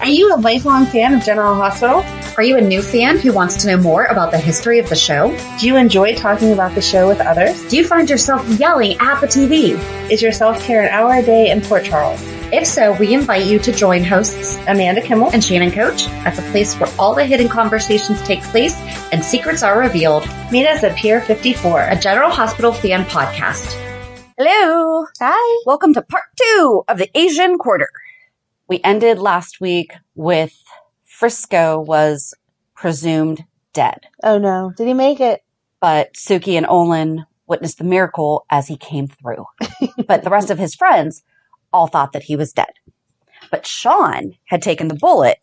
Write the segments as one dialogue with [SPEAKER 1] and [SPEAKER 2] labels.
[SPEAKER 1] Are you a lifelong fan of General Hospital?
[SPEAKER 2] Are you a new fan who wants to know more about the history of the show?
[SPEAKER 1] Do you enjoy talking about the show with others?
[SPEAKER 2] Do you find yourself yelling at the TV?
[SPEAKER 1] Is your self-care an hour a day in Port Charles?
[SPEAKER 2] If so, we invite you to join hosts
[SPEAKER 1] Amanda Kimmel
[SPEAKER 2] and Shannon Coach at the place where all the hidden conversations take place and secrets are revealed.
[SPEAKER 1] Meet us at Pier 54,
[SPEAKER 2] a General Hospital fan podcast.
[SPEAKER 3] Hello.
[SPEAKER 1] Hi.
[SPEAKER 3] Welcome to part 2 of the Asian Quarter. We ended last week with Frisco was presumed dead.
[SPEAKER 1] Oh no, did he make it?
[SPEAKER 3] But Suki and Olin witnessed the miracle as he came through. But the rest of his friends all thought that he was dead. But Sean had taken the bullet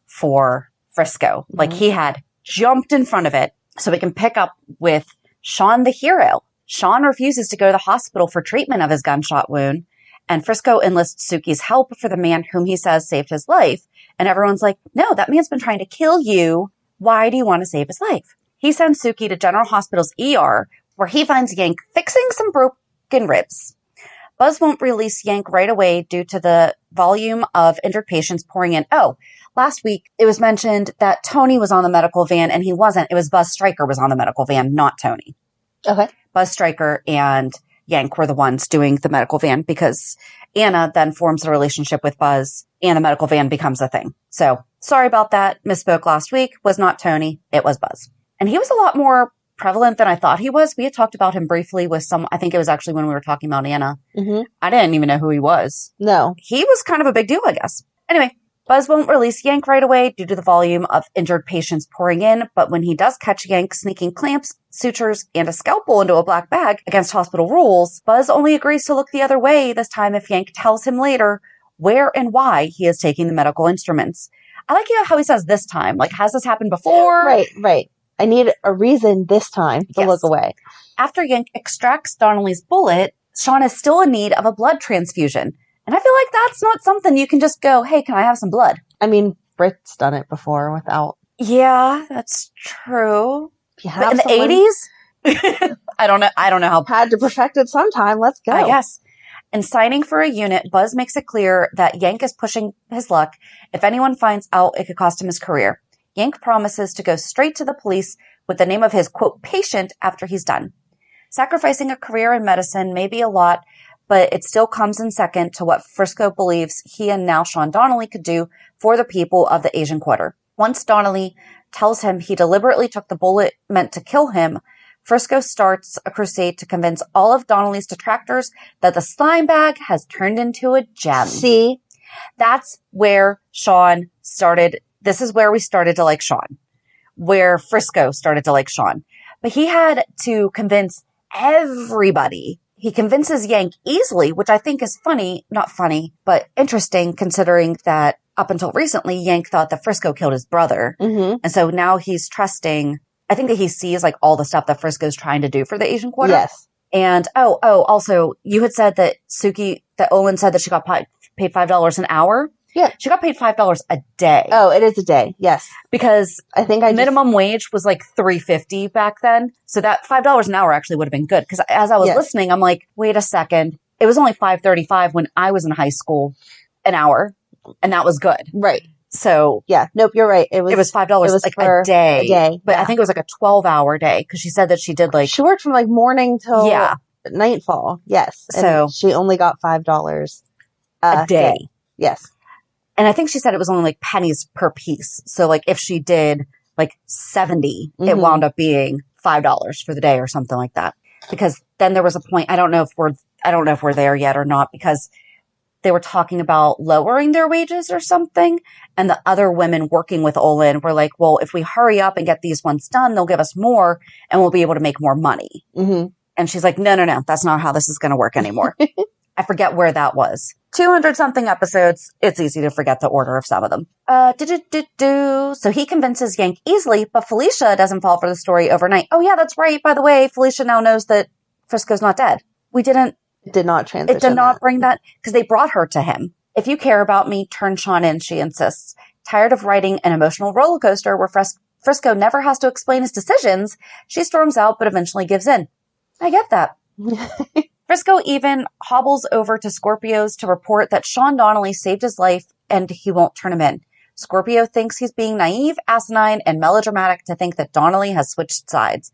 [SPEAKER 3] for Frisco. Like he had jumped in front of it. So we can pick up with Sean the hero. Sean refuses to go to the hospital for treatment of his gunshot wound. And Frisco enlists Suki's help for the man whom he says saved his life. And everyone's like, no, that man's been trying to kill you. Why do you want to save his life? He sends Suki to General Hospital's ER, where he finds Yank fixing some broken ribs. Buzz won't release Yank right away due to the volume of injured patients pouring in. Oh, last week it was mentioned that Tony was on the medical van, and he wasn't. It was Buzz Stryker was on the medical van, not Tony.
[SPEAKER 1] Okay.
[SPEAKER 3] Buzz Stryker and Yank were the ones doing the medical van because Anna then forms a relationship with Buzz and the medical van becomes a thing. So sorry about that. Misspoke last week. Was not Tony. It was Buzz. And he was a lot more prevalent than I thought he was. We had talked about him briefly with I think it was actually when we were talking about Anna.
[SPEAKER 1] Mm-hmm.
[SPEAKER 3] I didn't even know who he was.
[SPEAKER 1] No.
[SPEAKER 3] He was kind of a big deal, I guess. Anyway, Buzz won't release Yank right away due to the volume of injured patients pouring in, but when he does catch Yank sneaking clamps, sutures, and a scalpel into a black bag against hospital rules, Buzz only agrees to look the other way this time if Yank tells him later where and why he is taking the medical instruments. I like how he says this time. Like, has this happened before?
[SPEAKER 1] Right. I need a reason this time to look away.
[SPEAKER 3] After Yank extracts Donnelly's bullet, Sean is still in need of a blood transfusion. And I feel like that's not something you can just go, hey, can I have some blood?
[SPEAKER 1] I mean, Britt's done it before without.
[SPEAKER 3] Yeah, that's true.
[SPEAKER 1] But
[SPEAKER 3] in the 80s? I don't know how.
[SPEAKER 1] Had to perfect it sometime. Let's go.
[SPEAKER 3] I guess. In signing for a unit, Buzz makes it clear that Yank is pushing his luck. If anyone finds out, it could cost him his career. Yank promises to go straight to the police with the name of his, quote, patient after he's done. Sacrificing a career in medicine may be a lot, but it still comes in second to what Frisco believes he and now Sean Donnelly could do for the people of the Asian Quarter. Once Donnelly tells him he deliberately took the bullet meant to kill him, Frisco starts a crusade to convince all of Donnelly's detractors that the slime bag has turned into a gem.
[SPEAKER 1] See?
[SPEAKER 3] That's where Sean started. This is where we started to like Sean, where Frisco started to like Sean. But he had to convince everybody. He convinces Yank easily, which I think is not funny, but interesting considering that up until recently, Yank thought that Frisco killed his brother.
[SPEAKER 1] Mm-hmm.
[SPEAKER 3] And so now he's trusting, I think that he sees like all the stuff that Frisco's trying to do for the Asian Quarter.
[SPEAKER 1] Yes.
[SPEAKER 3] And, also you had said that Olin said that she got paid $5 an hour.
[SPEAKER 1] Yeah.
[SPEAKER 3] She got paid $5 a day.
[SPEAKER 1] Oh, it is a day. Yes.
[SPEAKER 3] Because
[SPEAKER 1] I think
[SPEAKER 3] minimum wage was like $3.50 back then. So that $5 an hour actually would have been good. Because as I was listening, I'm like, wait a second. It was only $5.35 when I was in high school an hour. And that was good.
[SPEAKER 1] Right.
[SPEAKER 3] So.
[SPEAKER 1] Yeah. Nope, you're right. It was
[SPEAKER 3] $5 like a day.
[SPEAKER 1] A day.
[SPEAKER 3] But I think it was like a 12-hour day. Because she said that she did like.
[SPEAKER 1] She worked from like morning till nightfall. Yes. And
[SPEAKER 3] so.
[SPEAKER 1] She only got $5
[SPEAKER 3] a day.
[SPEAKER 1] Yes.
[SPEAKER 3] And I think she said it was only like pennies per piece. So like if she did like 70, it wound up being $5 for the day or something like that. Because then there was a point, I don't know if we're there yet or not, because they were talking about lowering their wages or something. And the other women working with Olin were like, well, if we hurry up and get these ones done, they'll give us more and we'll be able to make more money.
[SPEAKER 1] Mm-hmm.
[SPEAKER 3] And she's like, no, that's not how this is going to work anymore. I forget where that was. 200 something episodes. It's easy to forget the order of some of them. So he convinces Yank easily, but Felicia doesn't fall for the story overnight. Oh yeah, that's right. By the way, Felicia now knows that Frisco's not dead. It did not bring that because they brought her to him. If you care about me, turn Sean in, she insists. Tired of riding an emotional roller coaster where Frisco never has to explain his decisions, she storms out but eventually gives in. I get that. Frisco even hobbles over to Scorpio's to report that Sean Donnelly saved his life and he won't turn him in. Scorpio thinks he's being naive, asinine, and melodramatic to think that Donnelly has switched sides.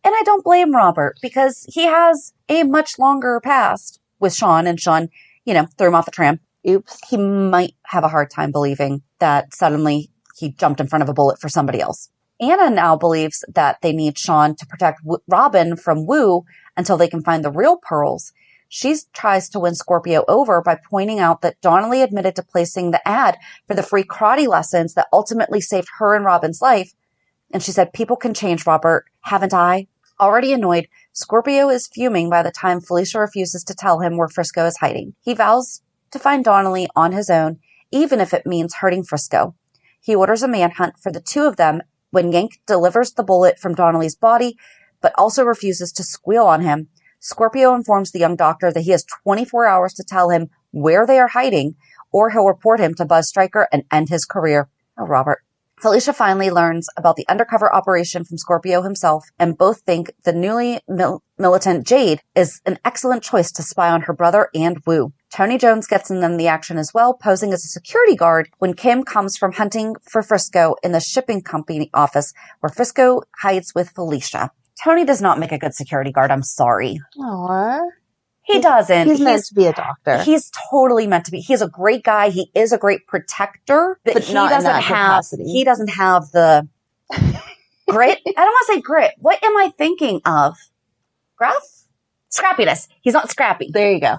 [SPEAKER 3] And I don't blame Robert, because he has a much longer past with Sean, and Sean, threw him off the tram.
[SPEAKER 1] Oops.
[SPEAKER 3] He might have a hard time believing that suddenly he jumped in front of a bullet for somebody else. Anna now believes that they need Sean to protect Robin from Wu until they can find the real pearls. She tries to win Scorpio over by pointing out that Donnelly admitted to placing the ad for the free karate lessons that ultimately saved her and Robin's life. And she said, people can change, Robert. Haven't I? Already annoyed, Scorpio is fuming by the time Felicia refuses to tell him where Frisco is hiding. He vows to find Donnelly on his own, even if it means hurting Frisco. He orders a manhunt for the two of them when Yank delivers the bullet from Donnelly's body, but also refuses to squeal on him. Scorpio informs the young doctor that he has 24 hours to tell him where they are hiding, or he'll report him to Buzz Stryker and end his career. Oh, Robert. Felicia finally learns about the undercover operation from Scorpio himself, and both think the newly militant Jade is an excellent choice to spy on her brother and Wu. Tony Jones gets in the action as well, posing as a security guard when Kim comes from hunting for Frisco in the shipping company office where Frisco hides with Felicia. Tony does not make a good security guard. I'm sorry.
[SPEAKER 1] Aww.
[SPEAKER 3] He doesn't.
[SPEAKER 1] He's meant to be a doctor.
[SPEAKER 3] He's totally meant to be. He's a great guy. He is a great protector, but he
[SPEAKER 1] not
[SPEAKER 3] doesn't
[SPEAKER 1] in that
[SPEAKER 3] have.
[SPEAKER 1] capacity.
[SPEAKER 3] He doesn't have the grit. I don't want to say grit. What am I thinking of? Gruff? Scrappiness. He's not scrappy.
[SPEAKER 1] There you go.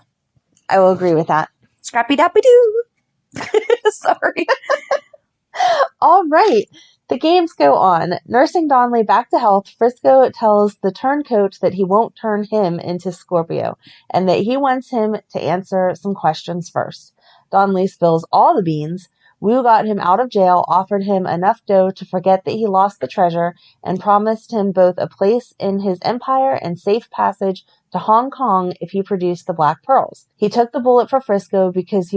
[SPEAKER 1] I will agree with that.
[SPEAKER 3] Scrappy dappy doo. Sorry.
[SPEAKER 1] All right. The games go on. Nursing Donnelly back to health, Frisco tells the turncoat that he won't turn him into Scorpio, and that he wants him to answer some questions first. Donnelly spills all the beans. Wu got him out of jail, offered him enough dough to forget that he lost the treasure, and promised him both a place in his empire and safe passage to Hong Kong if he produced the black pearls. He took the bullet for Frisco because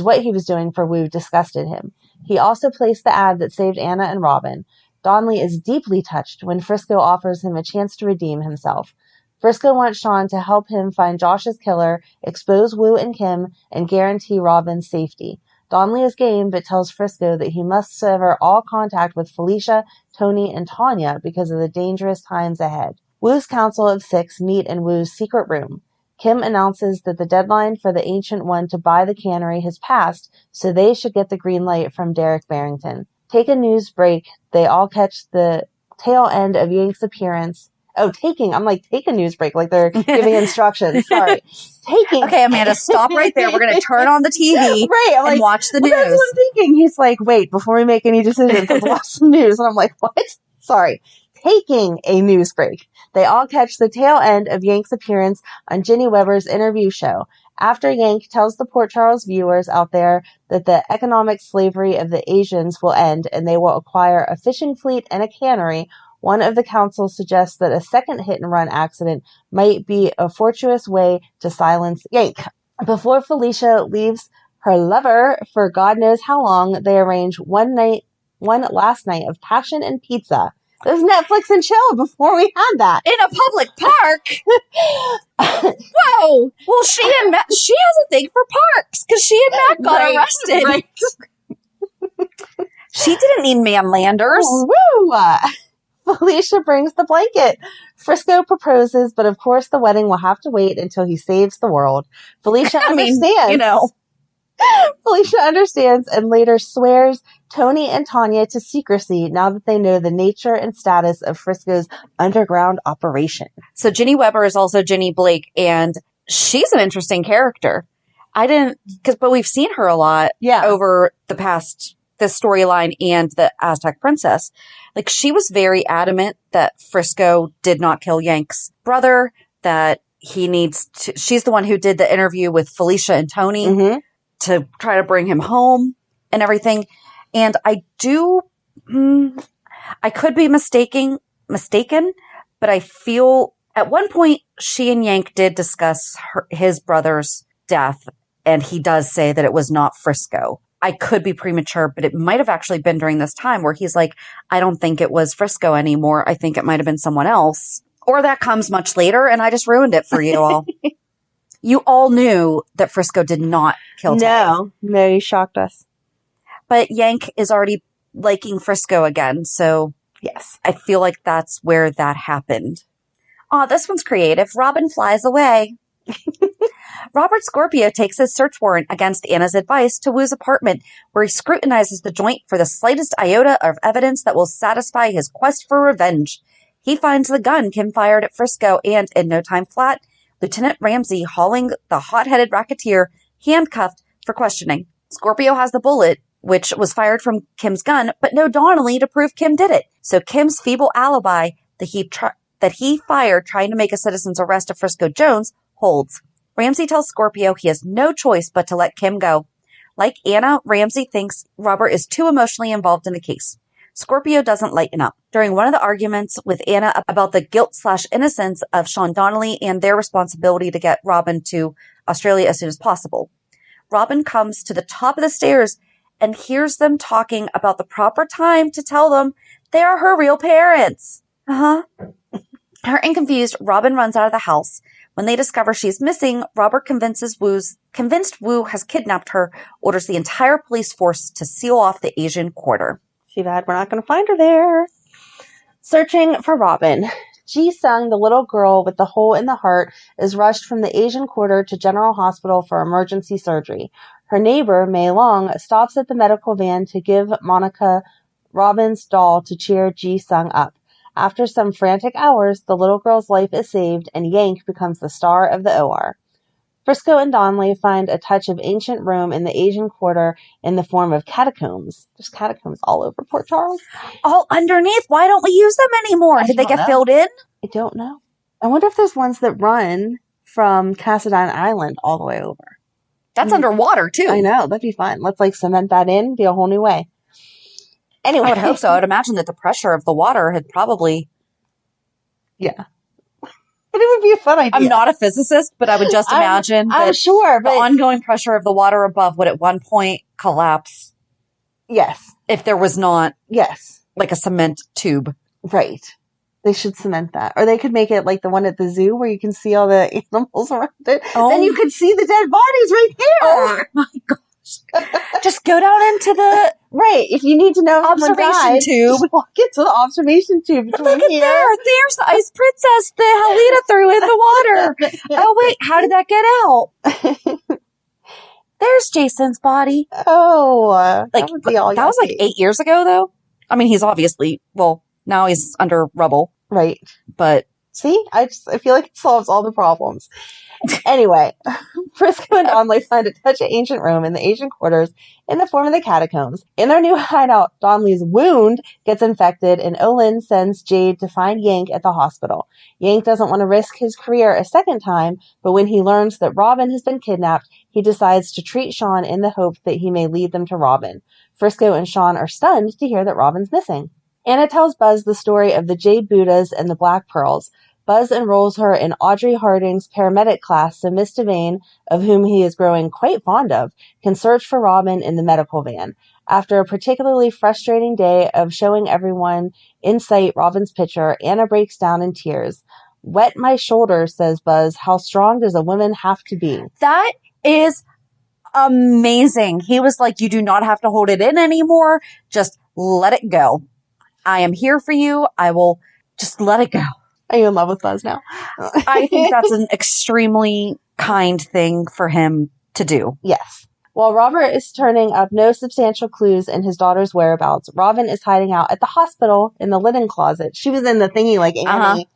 [SPEAKER 1] what he was doing for Wu disgusted him. He also placed the ad that saved Anna and Robin. Donnelly is deeply touched when Frisco offers him a chance to redeem himself. Frisco wants Sean to help him find Josh's killer, expose Wu and Kim, and guarantee Robin's safety. Donnelly is game, but tells Frisco that he must sever all contact with Felicia, Tony, and Tanya because of the dangerous times ahead. Wu's Council of Six meet in Wu's secret room. Kim announces that the deadline for the Ancient One to buy the cannery has passed, so they should get the green light from Derek Barrington. Take a news break. They all catch the tail end of Yank's appearance. Oh, taking. I'm like, take a news break, like they're giving instructions. Sorry. Taking.
[SPEAKER 3] Okay, Amanda, stop right there. We're going to turn on the TV and watch the news.
[SPEAKER 1] That's what I'm thinking. He's like, wait, before we make any decisions, let's watch some news. And I'm like, what? Sorry. Taking a news break. They all catch the tail end of Yank's appearance on Ginny Weber's interview show. After Yank tells the Port Charles viewers out there that the economic slavery of the Asians will end and they will acquire a fishing fleet and a cannery, one of the council suggests that a second hit-and-run accident might be a fortuitous way to silence Yank. Before Felicia leaves her lover for God knows how long, they arrange one last night of passion and pizza. There's Netflix and chill before we had that.
[SPEAKER 3] In a public park? Whoa! Well, she has a thing for parks because she and Matt got arrested.
[SPEAKER 1] Right.
[SPEAKER 3] She didn't need manlanders.
[SPEAKER 1] Woo! Felicia brings the blanket. Frisco proposes, but of course the wedding will have to wait until he saves the world. Felicia understands. Felicia understands and later swears Tony and Tanya to secrecy now that they know the nature and status of Frisco's underground operation.
[SPEAKER 3] So Ginny Weber is also Ginny Blake, and she's an interesting character. But we've seen her a lot over this storyline and the Aztec Princess. Like, she was very adamant that Frisco did not kill Yank's brother, that she's the one who did the interview with Felicia and Tony to try to bring him home and everything. And I could be mistaken, but I feel at one point she and Yank did discuss his brother's death, and he does say that it was not Frisco. I could be premature, but it might have actually been during this time where he's like, I don't think it was Frisco anymore. I think it might have been someone else. Or that comes much later, and I just ruined it for you all. You all knew that Frisco did not kill Tony.
[SPEAKER 1] No, you shocked us.
[SPEAKER 3] But Yank is already liking Frisco again, so
[SPEAKER 1] Yes.
[SPEAKER 3] I feel like that's where that happened. Aw, this one's creative. Robin flies away. Robert Scorpio takes his search warrant against Anna's advice to Wu's apartment, where he scrutinizes the joint for the slightest iota of evidence that will satisfy his quest for revenge. He finds the gun Kim fired at Frisco and, in no time flat, Lieutenant Ramsey hauling the hot-headed racketeer handcuffed for questioning. Scorpio has the bullet, which was fired from Kim's gun, but no Donnelly to prove Kim did it. So Kim's feeble alibi that he fired trying to make a citizen's arrest of Frisco Jones holds. Ramsey tells Scorpio he has no choice but to let Kim go. Like Anna, Ramsey thinks Robert is too emotionally involved in the case. Scorpio doesn't lighten up. During one of the arguments with Anna about the guilt/innocence of Sean Donnelly and their responsibility to get Robin to Australia as soon as possible, Robin comes to the top of the stairs and hears them talking about the proper time to tell them they are her real parents. Hurt and confused, Robin runs out of the house. When they discover she's missing, Robert convinced Wu has kidnapped her, orders the entire police force to seal off the Asian quarter.
[SPEAKER 1] Too bad we're not going to find her there. Searching for Robin. Ji Sung, the little girl with the hole in the heart, is rushed from the Asian quarter to General Hospital for emergency surgery. Her neighbor, Mei Long, stops at the medical van to give Monica Robin's doll to cheer Ji Sung up. After some frantic hours, the little girl's life is saved and Yank becomes the star of the OR. Frisco and Donnelly find a touch of ancient Rome in the Asian quarter in the form of catacombs. There's catacombs all over Port Charles.
[SPEAKER 3] All underneath? Why don't we use them anymore? Did they get filled in?
[SPEAKER 1] I don't know. I wonder if there's ones that run from Cassadine Island all the way over.
[SPEAKER 3] That's underwater, too.
[SPEAKER 1] I know. That'd be fun. Let's cement that in. Be a whole new way. Anyway.
[SPEAKER 3] I would hope so. I would imagine that the pressure of the water had probably...
[SPEAKER 1] Yeah. But it would be a fun idea.
[SPEAKER 3] I'm not a physicist, but I would just imagine
[SPEAKER 1] I'm sure, but
[SPEAKER 3] the ongoing pressure of the water above would at one point collapse.
[SPEAKER 1] Yes.
[SPEAKER 3] If there was not...
[SPEAKER 1] Yes.
[SPEAKER 3] Like a cement tube.
[SPEAKER 1] Right. They should cement that. Or they could make it like the one at the zoo where you can see all the animals around it. Oh. Then you could see the dead bodies right there.
[SPEAKER 3] Oh my gosh. Just go down into the...
[SPEAKER 1] Right. If you need to know
[SPEAKER 3] observation tube.
[SPEAKER 1] Just walk into the observation tube between
[SPEAKER 3] here. There's the ice princess that Helena threw in the water. Oh, wait. How did that get out? There's Jason's body.
[SPEAKER 1] Oh.
[SPEAKER 3] That was like 8 years ago, though. I mean, he's obviously... Well, now he's under rubble.
[SPEAKER 1] Right.
[SPEAKER 3] But...
[SPEAKER 1] See? I feel like it solves all the problems. Anyway, Frisco and Donnelly find a touch of ancient Rome in the Asian quarters in the form of the catacombs. In their new hideout, Donnelly's wound gets infected, and Olin sends Jade to find Yank at the hospital. Yank doesn't want to risk his career a second time, but when he learns that Robin has been kidnapped, he decides to treat Sean in the hope that he may lead them to Robin. Frisco and Sean are stunned to hear that Robin's missing. Anna tells Buzz the story of the Jade Buddhas and the Black Pearls. Buzz enrolls her in Audrey Harding's paramedic class so Miss Devane, of whom he is growing quite fond of, can search for Robin in the medical van. After a particularly frustrating day of showing everyone in sight Robin's picture, Anna breaks down in tears. "Wet my shoulder," says Buzz. "How strong does a woman have to be?"
[SPEAKER 3] That is amazing. He was like, you do not have to hold it in anymore. Just let it go. I am here for you. I will just let it go.
[SPEAKER 1] Are you in love with Buzz now?
[SPEAKER 3] I think that's an extremely kind thing for him to do.
[SPEAKER 1] Yes. While Robert is turning up no substantial clues in his daughter's whereabouts, Robin is hiding out at the hospital in the linen closet. She was in the thingy like Annie,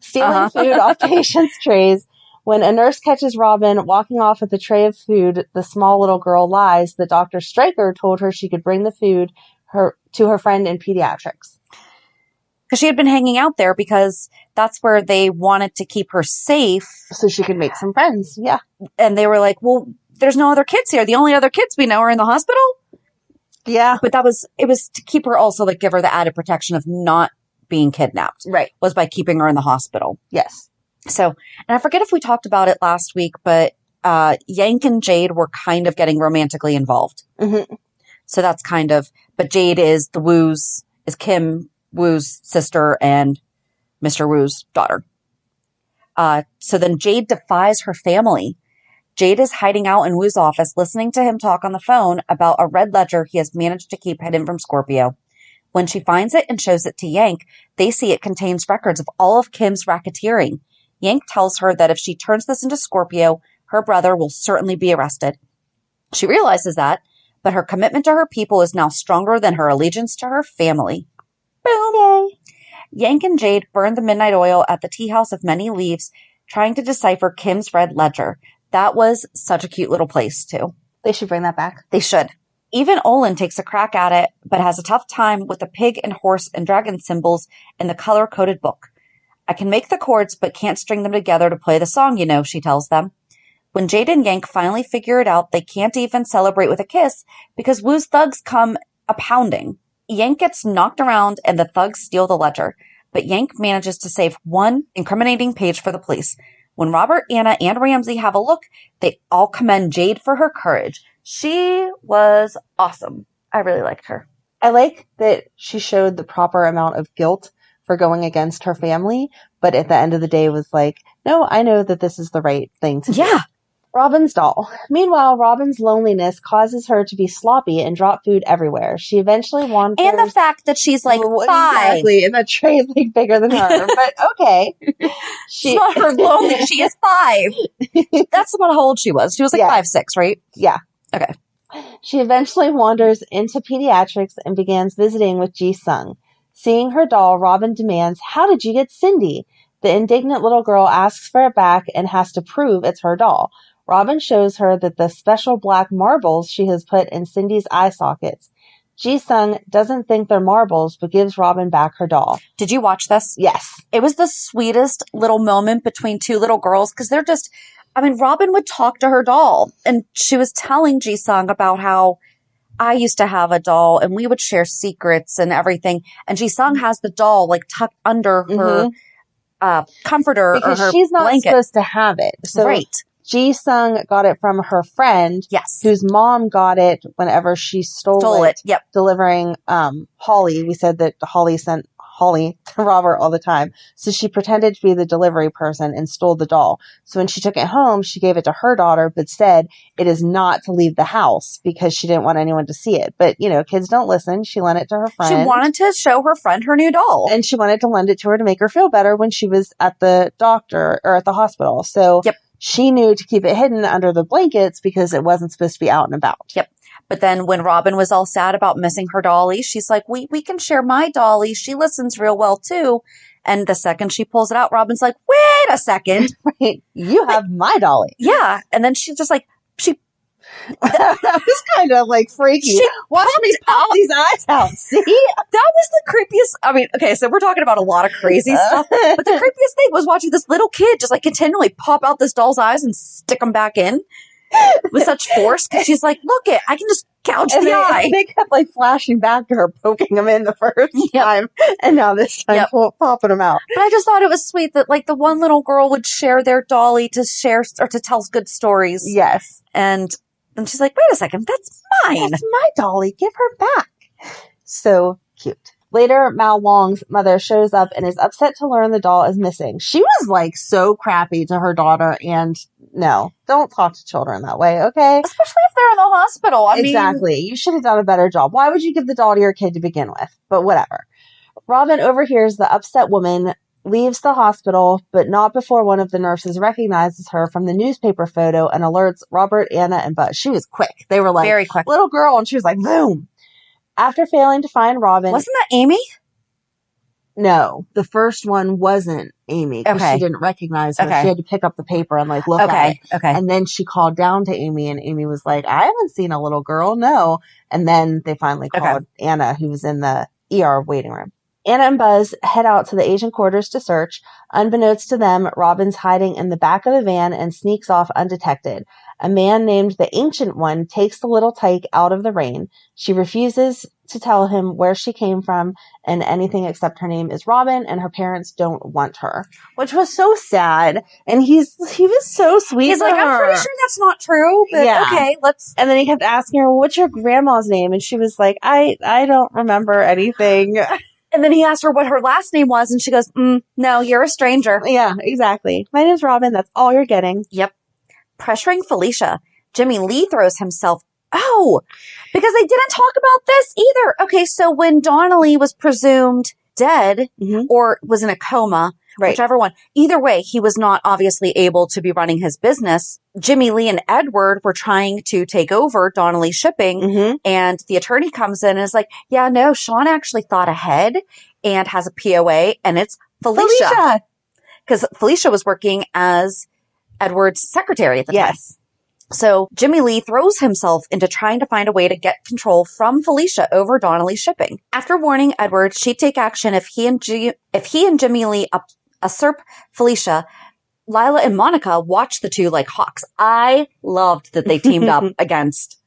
[SPEAKER 1] stealing food off patients' trays. When a nurse catches Robin walking off with a tray of food, the small little girl lies that Dr. Stryker told her she could bring the food to her friend in pediatrics.
[SPEAKER 3] Because she had been hanging out there because that's where they wanted to keep her safe.
[SPEAKER 1] So she could make some friends, yeah.
[SPEAKER 3] And they were like, well, there's no other kids here. The only other kids we know are in the hospital.
[SPEAKER 1] Yeah.
[SPEAKER 3] But it was to keep her also, like, give her the added protection of not being kidnapped.
[SPEAKER 1] Right.
[SPEAKER 3] Was by keeping her in the hospital.
[SPEAKER 1] Yes.
[SPEAKER 3] So, and I forget if we talked about it last week, but Yank and Jade were kind of getting romantically involved.
[SPEAKER 1] Mm-hmm.
[SPEAKER 3] So that's kind of, but Jade is Kim Wu's sister and Mr. Wu's daughter. So then Jade defies her family Jade is hiding out in Wu's office, listening to him talk on the phone about a red ledger he has managed to keep hidden from Scorpio. When she finds it and shows it to Yank, they see it contains records of all of Kim's racketeering. Yank tells her that if she turns this into Scorpio, her brother will certainly be arrested. She realizes that, but her commitment to her people is now stronger than her allegiance to her family. Boom! Yay! Yank and Jade burn the midnight oil at the tea house of many leaves, trying to decipher Kim's red ledger. That was such a cute little place, too.
[SPEAKER 1] They should bring that back.
[SPEAKER 3] They should. Even Olin takes a crack at it, but has a tough time with the pig and horse and dragon symbols in the color-coded book. I can make the chords, but can't string them together to play the song, you know, she tells them. When Jade and Yank finally figure it out, they can't even celebrate with a kiss because Wu's thugs come a-pounding. Yank gets knocked around and the thugs steal the ledger, but Yank manages to save one incriminating page for the police. When Robert, Anna, and Ramsey have a look, they all commend Jade for her courage. She was awesome. I really liked her.
[SPEAKER 1] I like that she showed the proper amount of guilt for going against her family, but at the end of the day was like, no, I know that this is the right thing to do.
[SPEAKER 3] Yeah.
[SPEAKER 1] Robin's doll. Meanwhile, Robin's loneliness causes her to be sloppy and drop food everywhere. She eventually wanders...
[SPEAKER 3] And the fact that she's like 5.
[SPEAKER 1] Exactly, and the tray's like bigger than her, but okay.
[SPEAKER 3] It's not her loneliness. She is 5. That's about how old she was. She was like 5'6", right?
[SPEAKER 1] Yeah.
[SPEAKER 3] Okay.
[SPEAKER 1] She eventually wanders into pediatrics and begins visiting with Ji-sung. Seeing her doll, Robin demands, "How did you get Cindy?" The indignant little girl asks for it back and has to prove it's her doll. Robin shows her that the special black marbles she has put in Cindy's eye sockets. Ji-sung doesn't think they're marbles, but gives Robin back her doll.
[SPEAKER 3] Did you watch this?
[SPEAKER 1] Yes.
[SPEAKER 3] It was the sweetest little moment between two little girls because they're just... Robin would talk to her doll, and she was telling Ji-sung about how I used to have a doll, and we would share secrets and everything. And Ji-sung has the doll, like, tucked under her comforter
[SPEAKER 1] because
[SPEAKER 3] or her
[SPEAKER 1] she's not
[SPEAKER 3] blanket.
[SPEAKER 1] Supposed to have it. So
[SPEAKER 3] right.
[SPEAKER 1] Ji-sung got it from her friend,
[SPEAKER 3] yes,
[SPEAKER 1] whose mom got it whenever she stole it.
[SPEAKER 3] Yep.
[SPEAKER 1] Delivering Holly. We said that Holly sent Holly to Robert all the time. So she pretended to be the delivery person and stole the doll. So when she took it home, she gave it to her daughter, but said it is not to leave the house because she didn't want anyone to see it. But, you know, kids don't listen. She lent it to her friend.
[SPEAKER 3] She wanted to show her friend her new doll.
[SPEAKER 1] And she wanted to lend it to her to make her feel better when she was at the doctor or at the hospital. So she knew to keep it hidden under the blankets because it wasn't supposed to be out and about.
[SPEAKER 3] Yep. But then when Robin was all sad about missing her dolly, she's like, we can share my dolly. She listens real well, too. And the second she pulls it out, Robin's like, wait a second.
[SPEAKER 1] Right. You have my dolly.
[SPEAKER 3] Yeah. And then she's just like,
[SPEAKER 1] that was kind of like freaky. Watch me pop these eyes out. See?
[SPEAKER 3] That was the creepiest. Okay, so we're talking about a lot of crazy stuff. But the creepiest thing was watching this little kid just like continually pop out this doll's eyes and stick them back in with such force. Because she's like, look it, I can just gouge the eye.
[SPEAKER 1] They kept like flashing back to her, poking them in the first time. And now this time popping them out.
[SPEAKER 3] But I just thought it was sweet that like the one little girl would share their dolly to share or to tell good stories.
[SPEAKER 1] Yes.
[SPEAKER 3] And then she's like, wait a second, that's mine.
[SPEAKER 1] That's my dolly. Give her back. So cute. Later, Mao Long's mother shows up and is upset to learn the doll is missing. She was like so crappy to her daughter, and no, don't talk to children that way, okay?
[SPEAKER 3] Especially if they're in the hospital.
[SPEAKER 1] Exactly. You should have done a better job. Why would you give the doll to your kid to begin with? But whatever. Robin overhears the upset woman leaves the hospital, but not before one of the nurses recognizes her from the newspaper photo and alerts Robert, Anna, and Buzz. She was quick. They were like,
[SPEAKER 3] very quick.
[SPEAKER 1] Little girl, and she was like, boom. After failing to find Robin...
[SPEAKER 3] Wasn't that Amy?
[SPEAKER 1] No, the first one wasn't Amy, because she didn't recognize her. She had to pick up the paper and like look at it. And then she called down to Amy, and Amy was like, I haven't seen a little girl, no. And then they finally called Anna, who was in the ER waiting room. Anna and Buzz head out to the Asian quarters to search. Unbeknownst to them, Robin's hiding in the back of the van and sneaks off undetected. A man named the Ancient One takes the little tyke out of the rain. She refuses to tell him where she came from and anything except her name is Robin, and her parents don't want her, which was so sad. And he was so sweet.
[SPEAKER 3] He's like, I'm pretty sure that's not true, but okay, let's.
[SPEAKER 1] And then he kept asking her, what's your grandma's name? And she was like, I don't remember anything.
[SPEAKER 3] And then he asked her what her last name was, and she goes, no, you're a stranger.
[SPEAKER 1] Yeah, exactly. My name's Robin. That's all you're getting.
[SPEAKER 3] Yep. pressuring Felicia, Jimmy Lee throws himself. Oh, because they didn't talk about this either. Okay, so when Donnelly was presumed dead or was in a coma, whichever one, either way, he was not obviously able to be running his business. Jimmy Lee and Edward were trying to take over Donnelly Shipping, and the attorney comes in and is like, yeah, no, Sean actually thought ahead and has a POA, and it's Felicia. Because Felicia was working as Edward's secretary at the time. So Jimmy Lee throws himself into trying to find a way to get control from Felicia over Donnelly Shipping. After warning Edward she'd take action if he and Jimmy Lee usurp Felicia, Lila and Monica watched the two like hawks. I loved that they teamed up against,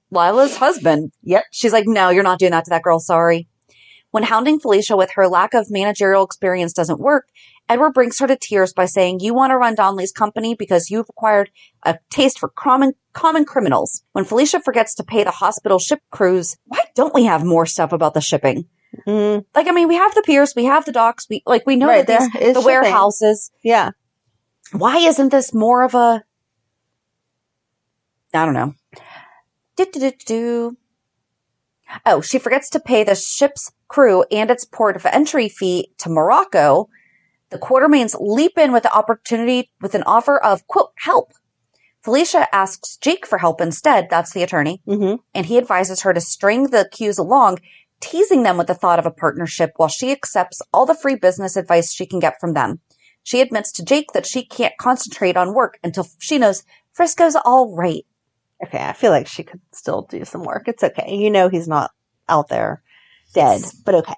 [SPEAKER 3] Lila's husband. Yep. She's like, no, you're not doing that to that girl. Sorry. When hounding Felicia with her lack of managerial experience doesn't work, Edward brings her to tears by saying, you want to run Donnelly's company because you've acquired a taste for common criminals. When Felicia forgets to pay the hospital ship crews, why don't we have more stuff about the shipping? We have the piers, we have the docks, we know that the warehouses. Yeah. Why isn't this more of a, I don't know. Oh, she forgets to pay the ship's crew and its port of entry fee to Morocco. The Quartermains leap in with an offer of, quote, help. Felicia asks Jake for help instead. That's the attorney. And he advises her to string the accused along, teasing them with the thought of a partnership while she accepts all the free business advice she can get from them. She admits to Jake that she can't concentrate on work until she knows Frisco's all right. Okay, I feel like she could still do some work. It's okay. He's not out there dead, but okay.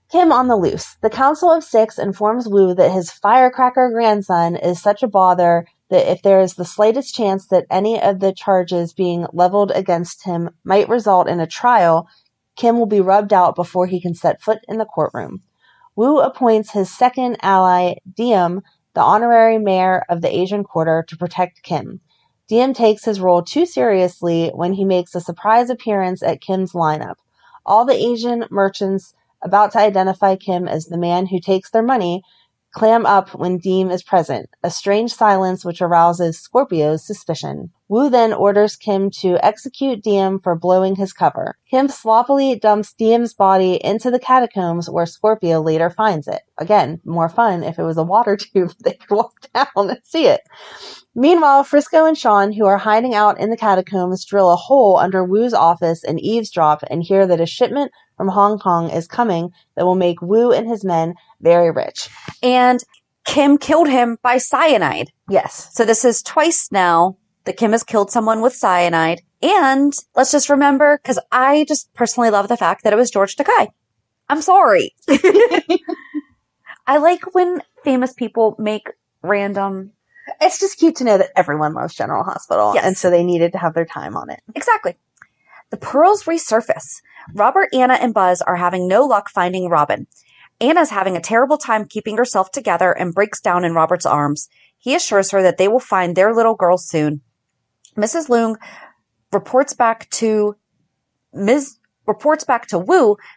[SPEAKER 3] Kim on the loose. The Council of Six informs Wu that his firecracker grandson is such a bother that if there is the slightest chance that any of the charges being leveled against him might result in a trial, Kim will be rubbed out before he can set foot in the courtroom. Wu appoints his second ally, Diem, the honorary mayor of the Asian Quarter, to protect Kim. Diem takes his role too seriously when he makes a surprise appearance at Kim's lineup. All the Asian merchants about to identify Kim as the man who takes their money clam up when Diem is present, a strange silence which arouses Scorpio's suspicion. Wu then orders Kim to execute Diem for blowing his cover. Kim sloppily dumps Diem's body into the catacombs where Scorpio later finds it. Again, more fun if it was a water tube they could walk down and see it. Meanwhile, Frisco and Sean, who are hiding out in the catacombs, drill a hole under Wu's office and eavesdrop and hear that a shipment from Hong Kong is coming that will make Wu and his men very rich. And Kim killed him by cyanide. Yes. So this is twice now that Kim has killed someone with cyanide. And let's just remember, because I just personally love the fact that it was George Takei. I'm sorry. I like when famous people make random... It's just cute to know that everyone loves General Hospital. Yes. And so they needed to have their time on it. Exactly. The pearls resurface. Robert, Anna, and Buzz are having no luck finding Robin. Anna's having a terrible time keeping herself together and breaks down in Robert's arms. He assures her that they will find their little girl soon. Mrs. Leung reports back to Wu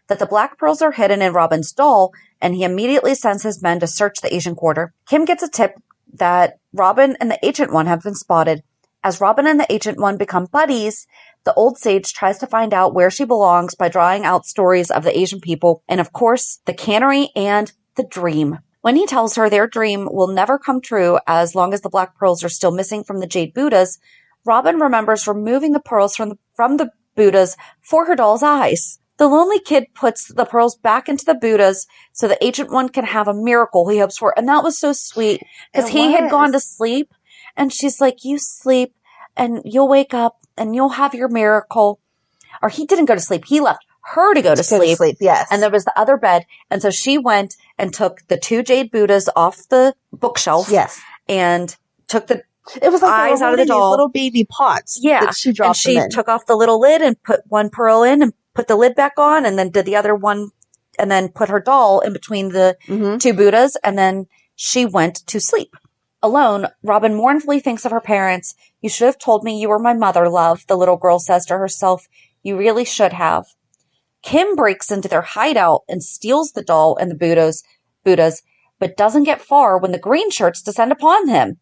[SPEAKER 3] that the black pearls are hidden in Robin's doll, and he immediately sends his men to search the Asian Quarter. Kim gets a tip that Robin and the Ancient One have been spotted. As Robin and the Ancient One become buddies, the old sage tries to find out where she belongs by drawing out stories of the Asian people and, of course, the cannery and the dream. When he tells her their dream will never come true as long as the black pearls are still missing from the Jade Buddhas, Robin remembers removing the pearls from the Buddhas for her doll's eyes. The lonely kid puts the pearls back into the Buddhas so the Ancient One can have a miracle he hopes for. And that was so sweet because he had gone to sleep and she's like, you sleep and you'll wake up and you'll have your miracle. Or he didn't go to sleep. He left her to go to sleep. Yes. And there was the other bed. And so she went and took the 2 Jade Buddhas off the bookshelf. Yes. And took the it was like eyes out of the doll. These little baby pots. Yeah. That she dropped and she took off the little lid and put one pearl in and put the lid back on and then did the other one and then put her doll in between the 2 Buddhas. And then she went to sleep. Alone, Robin mournfully thinks of her parents. You should have told me you were my mother, love, the little girl says to herself. You really should have. Kim breaks into their hideout and steals the doll and the Buddhas, but doesn't get far when the green shirts descend upon him.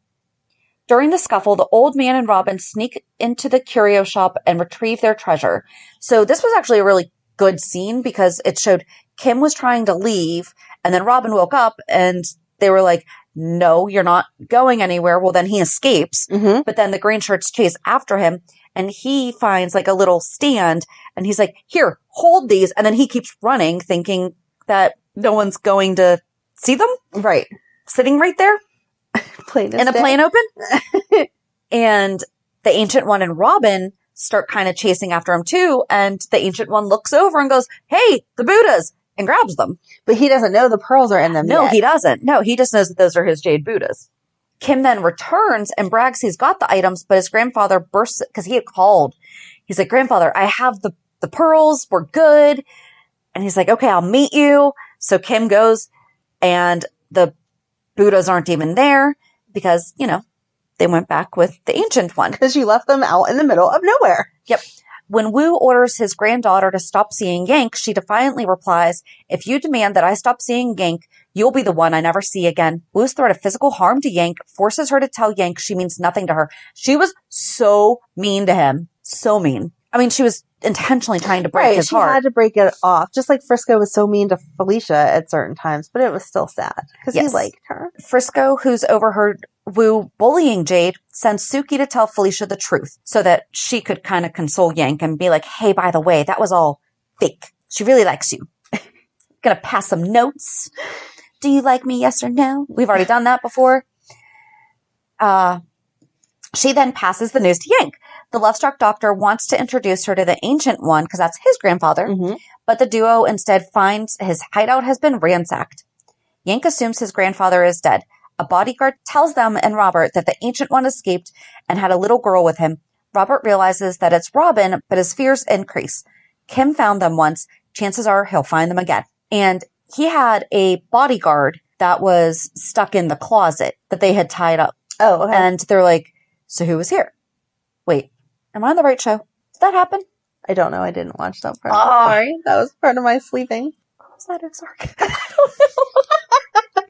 [SPEAKER 3] During the scuffle, the old man and Robin sneak into the curio shop and retrieve their treasure. So this was actually a really good scene because it showed Kim was trying to leave, and then Robin woke up and they were like, no, you're not going anywhere. Well, then he escapes, but then the green shirts chase after him, and he finds like a little stand, and he's like, here, hold these. And then he keeps running, thinking that no one's going to see them.
[SPEAKER 1] Right.
[SPEAKER 3] Sitting right there.
[SPEAKER 1] Plain
[SPEAKER 3] in a plain open. And the Ancient One and Robin start kind of chasing after him too. And the Ancient One looks over and goes, hey, the Buddhas, and grabs them.
[SPEAKER 1] But he doesn't know the pearls are in them
[SPEAKER 3] No,
[SPEAKER 1] yet.
[SPEAKER 3] he doesn't. No, he just knows that those are his jade Buddhas. Kim then returns and brags he's got the items, but his grandfather bursts because he had called. He's like, grandfather, I have the pearls. We're good. And he's like, okay, I'll meet you. So Kim goes, and the Buddhas aren't even there because, they went back with the Ancient One.
[SPEAKER 1] Because you left them out in the middle of nowhere.
[SPEAKER 3] Yep. When Wu orders his granddaughter to stop seeing Yank, she defiantly replies, if you demand that I stop seeing Yank, you'll be the one I never see again. Wu's threat of physical harm to Yank forces her to tell Yank she means nothing to her. She was so mean to him. So mean. I mean, she was intentionally trying to break his heart.
[SPEAKER 1] She had to break it off. Just like Frisco was so mean to Felicia at certain times, but it was still sad because he liked her.
[SPEAKER 3] Frisco, who's overheard Wu bullying Jade, sends Suki to tell Felicia the truth so that she could kind of console Yank and be like, hey, by the way, that was all fake. She really likes you. Gonna pass some notes. Do you like me? Yes or no? We've already done that before. She then passes the news to Yank. The love-struck doctor wants to introduce her to the Ancient One because that's his grandfather, but the duo instead finds his hideout has been ransacked. Yank assumes his grandfather is dead. A bodyguard tells them and Robert that the Ancient One escaped and had a little girl with him. Robert realizes that it's Robin, but his fears increase. Kim found them once. Chances are he'll find them again. And he had a bodyguard that was stuck in the closet that they had tied up.
[SPEAKER 1] Oh, okay.
[SPEAKER 3] And they're like, so who was here? Wait, am I on the right show? Did that happen?
[SPEAKER 1] I don't know. I didn't watch that part.
[SPEAKER 3] Oh.
[SPEAKER 1] Sorry. That was part of my sleeping.
[SPEAKER 3] What was that, Ozark? I don't know.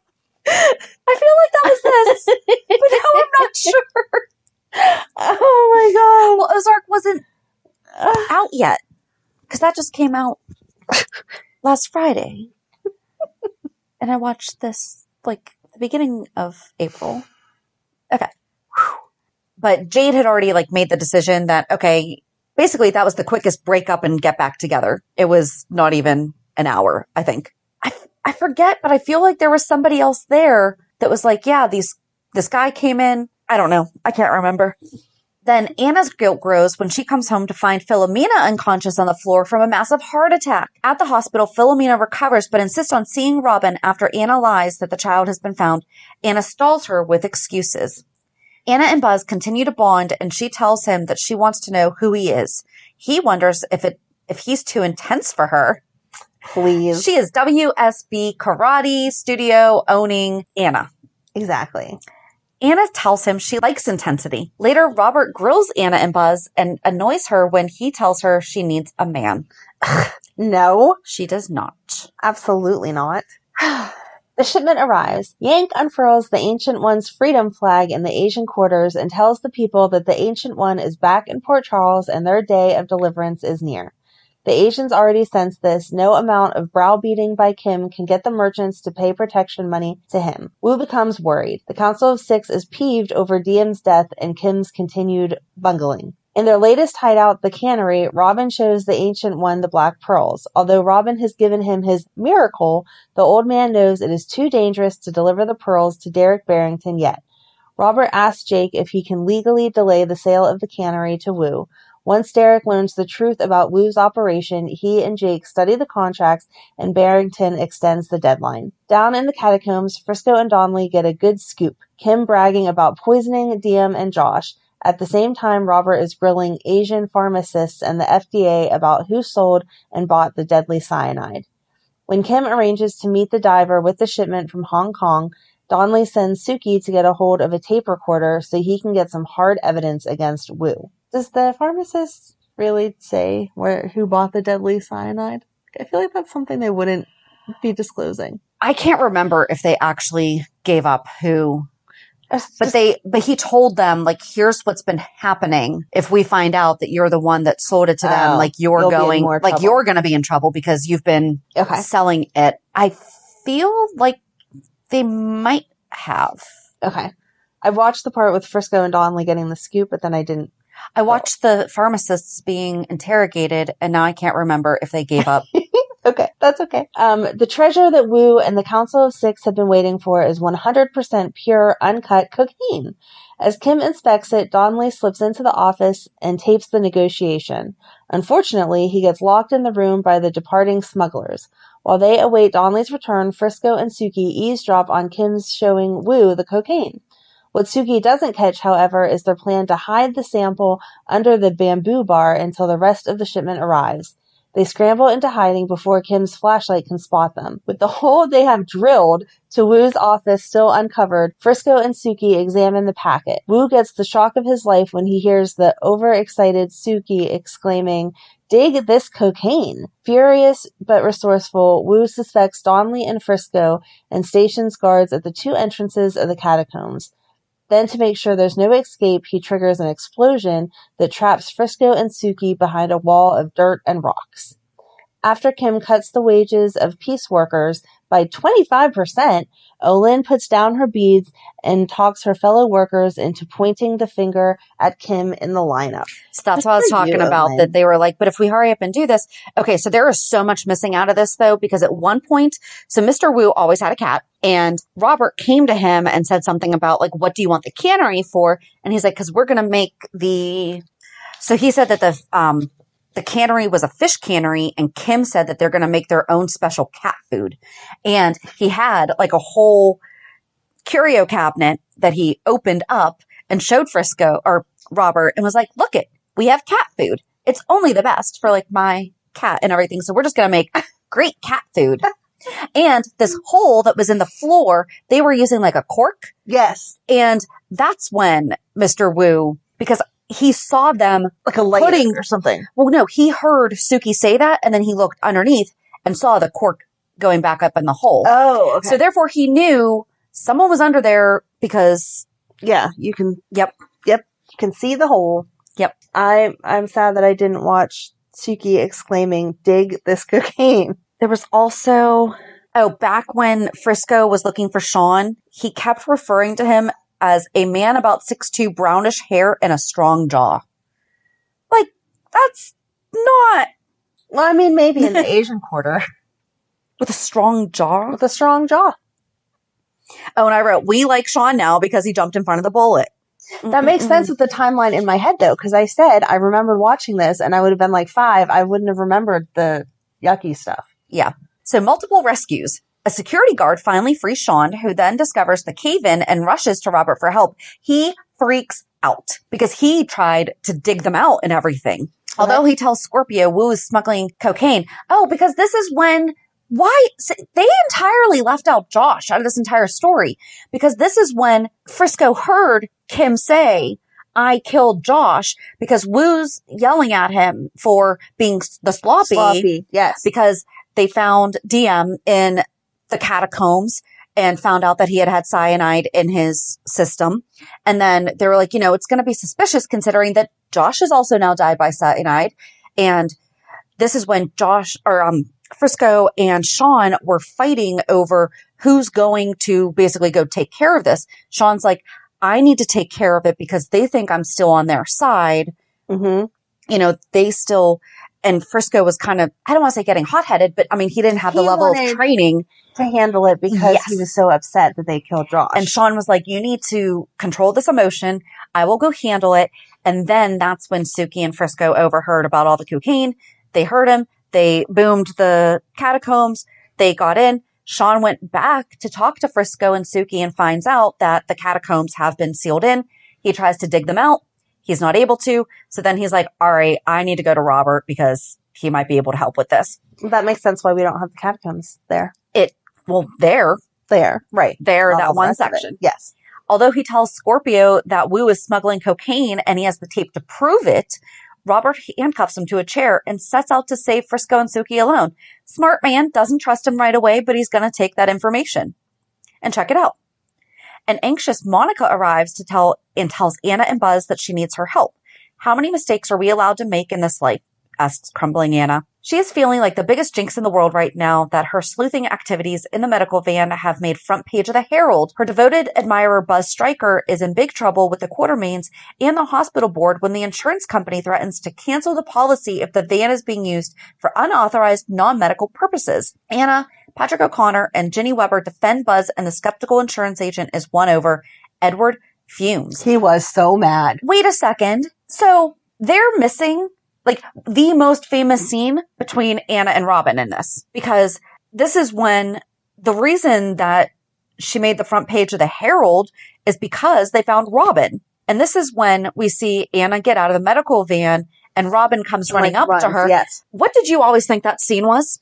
[SPEAKER 3] I feel like that was this, but now I'm not sure.
[SPEAKER 1] Oh my god.
[SPEAKER 3] Well, Ozark wasn't out yet because that just came out last Friday. And I watched this like the beginning of April. Okay. Whew. But Jade had already like made the decision that, okay, basically that was the quickest breakup and get back together. It was not even an hour, I think. I forget, but I feel like there was somebody else there that was like, yeah, this guy came in. I don't know. I can't remember. Then Anna's guilt grows when she comes home to find Philomena unconscious on the floor from a massive heart attack. At the hospital, Philomena recovers but insists on seeing Robin after Anna lies that the child has been found. Anna stalls her with excuses. Anna and Buzz continue to bond, and she tells him that she wants to know who he is. He wonders if he's too intense for her.
[SPEAKER 1] Please.
[SPEAKER 3] She is WSB Karate Studio owning Anna.
[SPEAKER 1] Exactly.
[SPEAKER 3] Anna tells him she likes intensity. Later, Robert grills Anna and Buzz and annoys her when he tells her she needs a man.
[SPEAKER 1] No.
[SPEAKER 3] She does not.
[SPEAKER 1] Absolutely not. The shipment arrives. Yank unfurls the Ancient One's freedom flag in the Asian quarters and tells the people that the Ancient One is back in Port Charles and their day of deliverance is near. The Asians already sense this. No amount of browbeating by Kim can get the merchants to pay protection money to him. Wu becomes worried. The Council of Six is peeved over Diem's death and Kim's continued bungling. In their latest hideout, the cannery, Robin shows the Ancient One the black pearls. Although Robin has given him his miracle, the old man knows it is too dangerous to deliver the pearls to Derek Barrington yet. Robert asks Jake if he can legally delay the sale of the cannery to Wu. Once Derek learns the truth about Wu's operation, he and Jake study the contracts and Barrington extends the deadline. Down in the catacombs, Frisco and Donnelly get a good scoop, Kim bragging about poisoning Diem and Josh. At the same time, Robert is grilling Asian pharmacists and the FDA about who sold and bought the deadly cyanide. When Kim arranges to meet the diver with the shipment from Hong Kong, Donnelly sends Suki to get a hold of a tape recorder so he can get some hard evidence against Wu. Does the pharmacist really say who bought the deadly cyanide? I feel like that's something they wouldn't be disclosing.
[SPEAKER 3] I can't remember if they actually gave up who But he told them, like, here's what's been happening. If we find out that you're the one that sold it to them, like, you're going to be in trouble because you've been selling it. I feel like they might have.
[SPEAKER 1] Okay. I watched the part with Frisco and Donnelly getting the scoop, but then I didn't.
[SPEAKER 3] I watched the pharmacists being interrogated, and now I can't remember if they gave up.
[SPEAKER 1] Okay, that's okay. The treasure that Wu and the Council of Six have been waiting for is 100% pure, uncut cocaine. As Kim inspects it, Donnelly slips into the office and tapes the negotiation. Unfortunately, he gets locked in the room by the departing smugglers. While they await Donnelly's return, Frisco and Suki eavesdrop on Kim's showing Wu the cocaine. What Suki doesn't catch, however, is their plan to hide the sample under the bamboo bar until the rest of the shipment arrives. They scramble into hiding before Kim's flashlight can spot them. With the hole they have drilled to Wu's office still uncovered, Frisco and Suki examine the packet. Wu gets the shock of his life when he hears the overexcited Suki exclaiming, "Dig this cocaine!" Furious but resourceful, Wu suspects Donnelly and Frisco and stations guards at the two entrances of the catacombs. Then, to make sure there's no escape, he triggers an explosion that traps Frisco and Suki behind a wall of dirt and rocks. After Kim cuts the wages of piece workers by 25%, Olin puts down her beads and talks her fellow workers into pointing the finger at Kim in the lineup.
[SPEAKER 3] So that's what I was talking about, that they were like, but if we hurry up and do this. Okay, so there is so much missing out of this, though, because at one point, so Mr. Wu always had a cat, and Robert came to him and said something about, like, what do you want the cannery for? And he's like, because we're going to make so he said that the cannery was a fish cannery, and Kim said that they're going to make their own special cat food. And he had like a whole curio cabinet that he opened up and showed Frisco or Robert and was like, look it, we have cat food. It's only the best for like my cat and everything. So we're just going to make great cat food. And this hole that was in the floor, they were using like a cork.
[SPEAKER 1] Yes.
[SPEAKER 3] And that's when Mr. Wu, because he saw them
[SPEAKER 1] like a light or something.
[SPEAKER 3] Well, no, he heard Suki say that, and then he looked underneath and saw the cork going back up in the hole.
[SPEAKER 1] Oh, okay.
[SPEAKER 3] So therefore he knew someone was under there because...
[SPEAKER 1] Yeah, you can...
[SPEAKER 3] Yep.
[SPEAKER 1] You can see the hole.
[SPEAKER 3] Yep.
[SPEAKER 1] I'm sad that I didn't watch Suki exclaiming, "Dig this cocaine."
[SPEAKER 3] There was also... back when Frisco was looking for Sean, he kept referring to him as a man about 6'2", brownish hair, and a strong jaw. Like, that's not...
[SPEAKER 1] Well, I mean, maybe in the Asian quarter.
[SPEAKER 3] With a strong jaw?
[SPEAKER 1] With a strong jaw.
[SPEAKER 3] Oh, and I wrote, we like Sean now because he jumped in front of the bullet.
[SPEAKER 1] That makes sense with the timeline in my head, though, because I said I remembered watching this, and I would have been like 5. I wouldn't have remembered the yucky stuff.
[SPEAKER 3] Yeah. So multiple rescues. A security guard finally frees Sean, who then discovers the cave-in and rushes to Robert for help. He freaks out because he tried to dig them out and everything. Okay. Although he tells Scorpio Wu is smuggling cocaine. Oh, because this is when... Why? They entirely left out Josh out of this entire story, because this is when Frisco heard Kim say, I killed Josh, because Wu's yelling at him for being the sloppy.
[SPEAKER 1] Sloppy, yes.
[SPEAKER 3] Because they found DM in the catacombs and found out that he had had cyanide in his system. And then they were like, it's going to be suspicious considering that Josh has also now died by cyanide. And this is when Frisco and Sean were fighting over who's going to basically go take care of this. Sean's like, I need to take care of it because they think I'm still on their side.
[SPEAKER 1] Mm-hmm.
[SPEAKER 3] They still, and Frisco was kind of, I don't want to say getting hot-headed, but I mean, he didn't have the level of training
[SPEAKER 1] to handle it because he was so upset that they killed Josh.
[SPEAKER 3] And Sean was like, you need to control this emotion. I will go handle it. And then that's when Suki and Frisco overheard about all the cocaine. They heard him. They boomed the catacombs. They got in. Sean went back to talk to Frisco and Suki and finds out that the catacombs have been sealed in. He tries to dig them out. He's not able to. So then he's like, all right, I need to go to Robert because he might be able to help with this.
[SPEAKER 1] That makes sense why we don't have the catacombs there.
[SPEAKER 3] There.
[SPEAKER 1] Right.
[SPEAKER 3] There, that one section.
[SPEAKER 1] Yes.
[SPEAKER 3] Although he tells Scorpio that Wu is smuggling cocaine and he has the tape to prove it, Robert handcuffs him to a chair and sets out to save Frisco and Suki alone. Smart man, doesn't trust him right away, but he's going to take that information and check it out. An anxious Monica arrives to tells Anna and Buzz that she needs her help. How many mistakes are we allowed to make in this life? Asks crumbling Anna. She is feeling like the biggest jinx in the world right now that her sleuthing activities in the medical van have made front page of the Herald. Her devoted admirer Buzz Stryker is in big trouble with the Quartermains and the hospital board when the insurance company threatens to cancel the policy if the van is being used for unauthorized non-medical purposes. Anna, Patrick O'Connor, and Ginny Weber defend Buzz, and the skeptical insurance agent is won over. Edward fumes.
[SPEAKER 1] He was so mad.
[SPEAKER 3] Wait a second. So they're missing like the most famous scene between Anna and Robin in this, because this is when the reason that she made the front page of the Herald is because they found Robin. And this is when we see Anna get out of the medical van and Robin comes running up to her.
[SPEAKER 1] Yes.
[SPEAKER 3] What did you always think that scene was?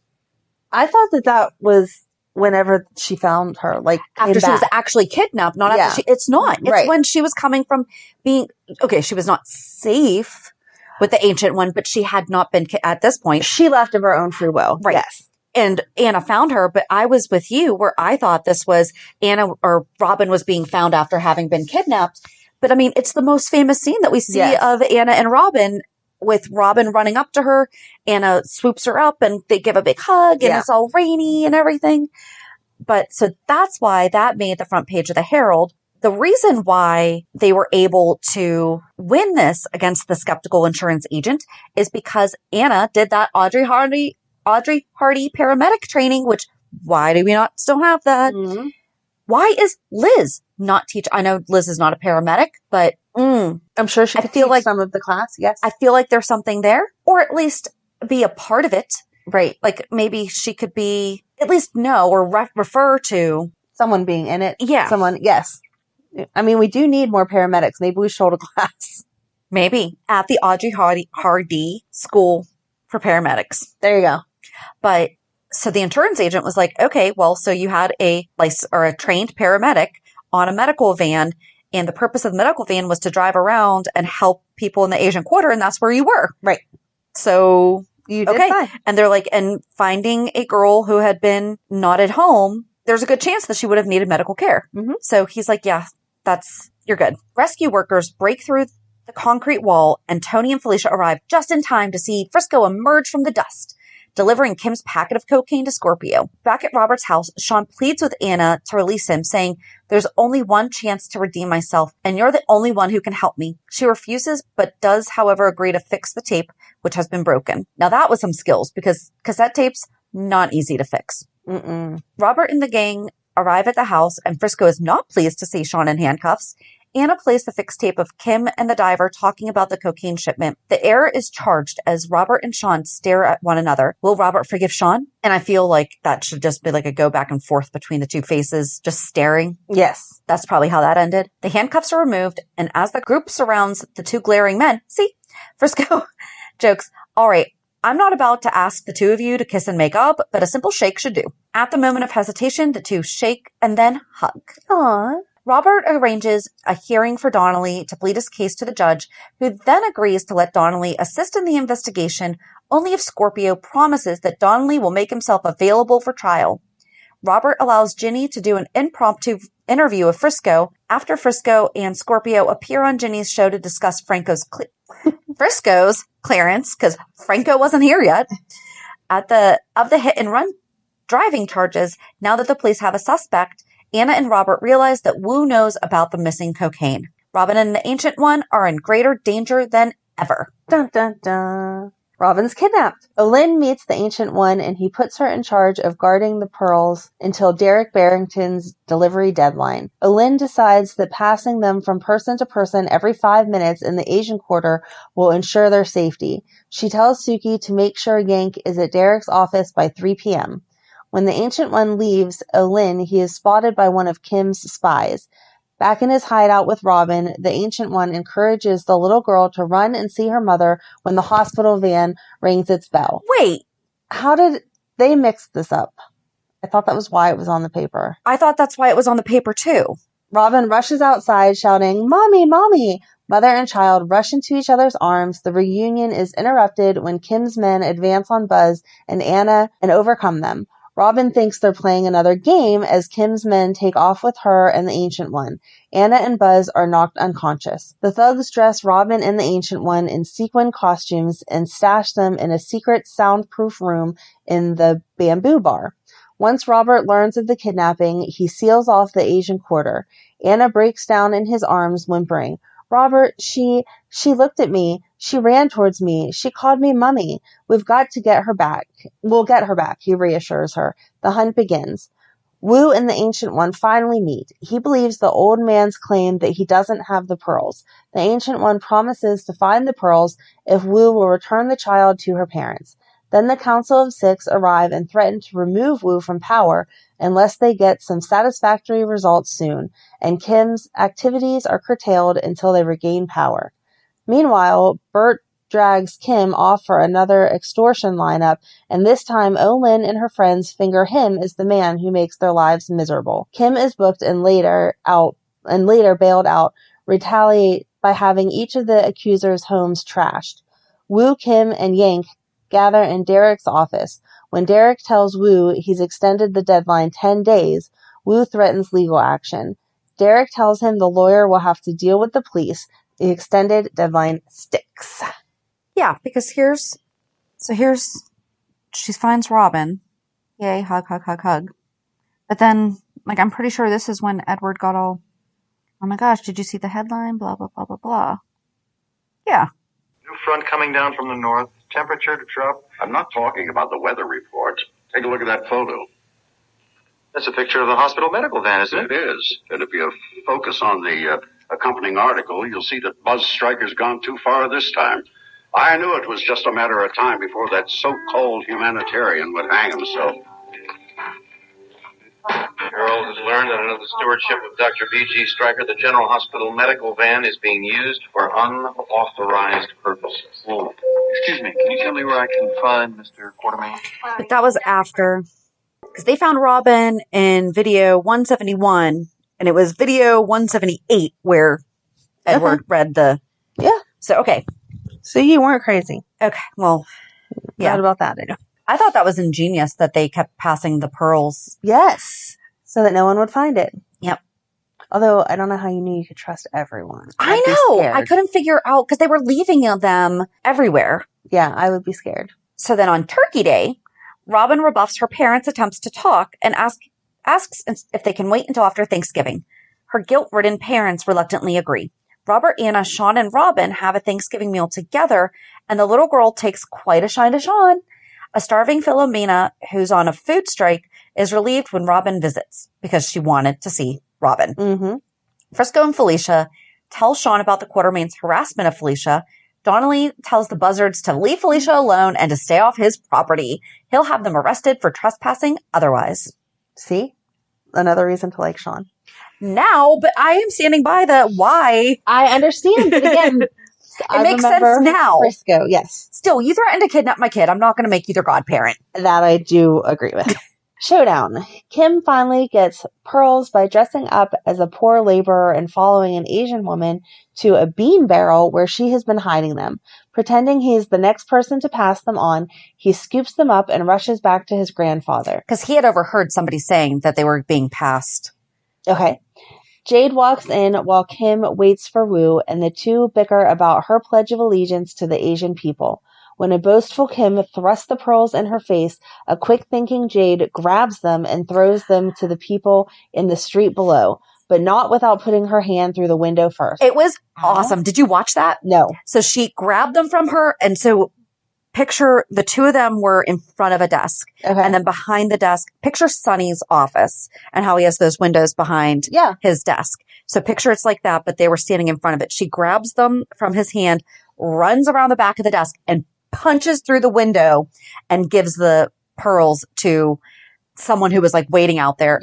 [SPEAKER 1] I thought that was whenever she found her, like
[SPEAKER 3] After she was actually kidnapped, not after it's not. It's when she was coming from being, okay, she was not safe with the Ancient One, but she had not been, at this point.
[SPEAKER 1] She left of her own free will.
[SPEAKER 3] Right.
[SPEAKER 1] Yes.
[SPEAKER 3] And Anna found her, but I was with you where I thought this was Anna or Robin was being found after having been kidnapped. But I mean, it's the most famous scene that we see of Anna and Robin, with Robin running up to her. Anna swoops her up and they give a big hug and it's all rainy and everything. But so that's why that made the front page of the Herald. The reason why they were able to win this against the skeptical insurance agent is because Anna did that Audrey Hardy paramedic training, which why do we not still have that? Mm-hmm. Why is Liz not teach? I know Liz is not a paramedic, but
[SPEAKER 1] I'm sure she could teach like some of the class. Yes.
[SPEAKER 3] I feel like there's something there, or at least be a part of it.
[SPEAKER 1] Right.
[SPEAKER 3] Like maybe she could be at least know or refer to
[SPEAKER 1] someone being in it.
[SPEAKER 3] Yeah.
[SPEAKER 1] Someone. Yes. I mean, we do need more paramedics. Maybe we should hold a class.
[SPEAKER 3] Maybe at the Audrey Hardy School for Paramedics.
[SPEAKER 1] There you go.
[SPEAKER 3] But so the insurance agent was like, okay, well, so you had a trained paramedic on a medical van, and the purpose of the medical van was to drive around and help people in the Asian Quarter, and that's where you were.
[SPEAKER 1] Right.
[SPEAKER 3] So
[SPEAKER 1] you did fine.
[SPEAKER 3] And they're like, and finding a girl who had been not at home, there's a good chance that she would have needed medical care. Mm-hmm. So he's like, yeah, you're good. Rescue workers break through the concrete wall, and Tony and Felicia arrive just in time to see Frisco emerge from the dust, delivering Kim's packet of cocaine to Scorpio. Back at Robert's house, Sean pleads with Anna to release him, saying, there's only one chance to redeem myself, and you're the only one who can help me. She refuses, but does, however, agree to fix the tape, which has been broken. Now that was some skills, because cassette tapes, not easy to fix. Mm-mm. Robert and the gang arrive at the house, and Frisco is not pleased to see Sean in handcuffs. Anna plays the fixed tape of Kim and the diver talking about the cocaine shipment. The air is charged as Robert and Sean stare at one another. Will Robert forgive Sean? And I feel like that should just be like a go back and forth between the two faces, just staring.
[SPEAKER 1] Yes.
[SPEAKER 3] That's probably how that ended. The handcuffs are removed, and as the group surrounds the two glaring men, see, Frisco jokes, all right, I'm not about to ask the two of you to kiss and make up, but a simple shake should do. At the moment of hesitation, the two shake and then hug.
[SPEAKER 1] Aww.
[SPEAKER 3] Robert arranges a hearing for Donnelly to plead his case to the judge, who then agrees to let Donnelly assist in the investigation only if Scorpio promises that Donnelly will make himself available for trial. Robert allows Ginny to do an impromptu interview of Frisco after Frisco and Scorpio appear on Ginny's show to discuss Frisco's clearance, because Franco wasn't here yet, of the hit and run driving charges. Now that the police have a suspect, Anna and Robert realize that Wu knows about the missing cocaine. Robin and the Ancient One are in greater danger than ever.
[SPEAKER 1] Dun, dun, dun. Robin's kidnapped. Olin meets the Ancient One, and he puts her in charge of guarding the pearls until Derek Barrington's delivery deadline. Olin decides that passing them from person to person every 5 minutes in the Asian Quarter will ensure their safety. She tells Suki to make sure Yank is at Derek's office by 3 p.m. When the Ancient One leaves Olin, he is spotted by one of Kim's spies. Back in his hideout with Robin, the Ancient One encourages the little girl to run and see her mother when the hospital van rings its bell.
[SPEAKER 3] Wait.
[SPEAKER 1] How did they mix this up? I thought that was why it was on the paper.
[SPEAKER 3] I thought that's why it was on the paper too.
[SPEAKER 1] Robin rushes outside shouting, "Mommy, Mommy!" Mother and child rush into each other's arms. The reunion is interrupted when Kim's men advance on Buzz and Anna and overcome them. Robin thinks they're playing another game as Kim's men take off with her and the Ancient One. Anna and Buzz are knocked unconscious. The thugs dress Robin and the Ancient One in sequin costumes and stash them in a secret soundproof room in the Bamboo Bar. Once Robert learns of the kidnapping, he seals off the Asian quarter. Anna breaks down in his arms, whimpering, "Robert, she looked at me. She ran towards me. She called me Mummy. We've got to get her back. We'll get her back," he reassures her. The hunt begins. Wu and the Ancient One finally meet. He believes the old man's claim that he doesn't have the pearls. The Ancient One promises to find the pearls if Wu will return the child to her parents. Then the Council of Six arrive and threaten to remove Wu from power unless they get some satisfactory results soon, and Kim's activities are curtailed until they regain power. Meanwhile, Bert drags Kim off for another extortion lineup, and this time Olin and her friends finger him as the man who makes their lives miserable. Kim is booked and later bailed out, retaliate by having each of the accusers' homes trashed. Wu, Kim, and Yank gather in Derek's office. When Derek tells Wu he's extended the deadline 10 days, Wu threatens legal action. Derek tells him the lawyer will have to deal with the police. The extended deadline sticks.
[SPEAKER 3] Yeah, because she finds Robin. Yay, hug, hug, hug, hug. But then, I'm pretty sure this is when Edward got all, "Oh my gosh, did you see the headline? Blah, blah, blah, blah, blah." Yeah.
[SPEAKER 4] New front coming down from the north. Temperature to drop.
[SPEAKER 5] I'm not talking about the weather report. Take a look at that photo.
[SPEAKER 4] That's a picture of the hospital medical van, isn't it?
[SPEAKER 5] It is. And if you focus on the accompanying article, you'll see that Buzz Stryker's gone too far this time. I knew it was just a matter of time before that so-called humanitarian would hang himself.
[SPEAKER 4] Harold has learned that under the stewardship of Dr. B.G. Stryker, the General Hospital medical van is being used for unauthorized purposes. Oh, excuse me, can you tell me where I can find Mr. Quartermain?
[SPEAKER 3] But that was after, because they found Robin in video 171, and it was video 178 where Edward read the...
[SPEAKER 1] Yeah.
[SPEAKER 3] So, okay.
[SPEAKER 1] So you weren't crazy.
[SPEAKER 3] Okay, well, yeah.
[SPEAKER 1] Glad about that, I know.
[SPEAKER 3] I thought that was ingenious that they kept passing the pearls.
[SPEAKER 1] Yes. So that no one would find it.
[SPEAKER 3] Yep.
[SPEAKER 1] Although, I don't know how you knew you could trust everyone.
[SPEAKER 3] I know. I couldn't figure out, because they were leaving them everywhere.
[SPEAKER 1] Yeah, I would be scared.
[SPEAKER 3] So then on Turkey Day, Robin rebuffs her parents' attempts to talk and asks if they can wait until after Thanksgiving. Her guilt-ridden parents reluctantly agree. Robert, Anna, Sean, and Robin have a Thanksgiving meal together, and the little girl takes quite a shine to Sean. A starving Philomena, who's on a food strike, is relieved when Robin visits because she wanted to see Robin.
[SPEAKER 1] Mm-hmm.
[SPEAKER 3] Frisco and Felicia tell Sean about the Quartermain's harassment of Felicia. Donnelly tells the Buzzards to leave Felicia alone and to stay off his property. He'll have them arrested for trespassing otherwise.
[SPEAKER 1] See? Another reason to like Sean.
[SPEAKER 3] Now, but I am standing by the why.
[SPEAKER 1] I understand, but again...
[SPEAKER 3] It makes sense now.
[SPEAKER 1] Frisco, yes.
[SPEAKER 3] Still, you threatened to kidnap my kid. I'm not going to make you their godparent.
[SPEAKER 1] That I do agree with. Showdown. Kim finally gets pearls by dressing up as a poor laborer and following an Asian woman to a bean barrel where she has been hiding them. Pretending he's the next person to pass them on, he scoops them up and rushes back to his grandfather.
[SPEAKER 3] Because he had overheard somebody saying that they were being passed.
[SPEAKER 1] Okay. Jade walks in while Kim waits for Wu, and the two bicker about her pledge of allegiance to the Asian people. When a boastful Kim thrusts the pearls in her face, a quick-thinking Jade grabs them and throws them to the people in the street below, but not without putting her hand through the window first.
[SPEAKER 3] It was awesome. Did you watch that?
[SPEAKER 1] No.
[SPEAKER 3] So she grabbed them from her, and so picture the two of them were in front of a desk.
[SPEAKER 1] Okay.
[SPEAKER 3] And then behind the desk, picture Sonny's office and how he has those windows behind his desk. So picture it's like that, but they were standing in front of it. She grabs them from his hand, runs around the back of the desk, and punches through the window and gives the pearls to someone who was waiting out there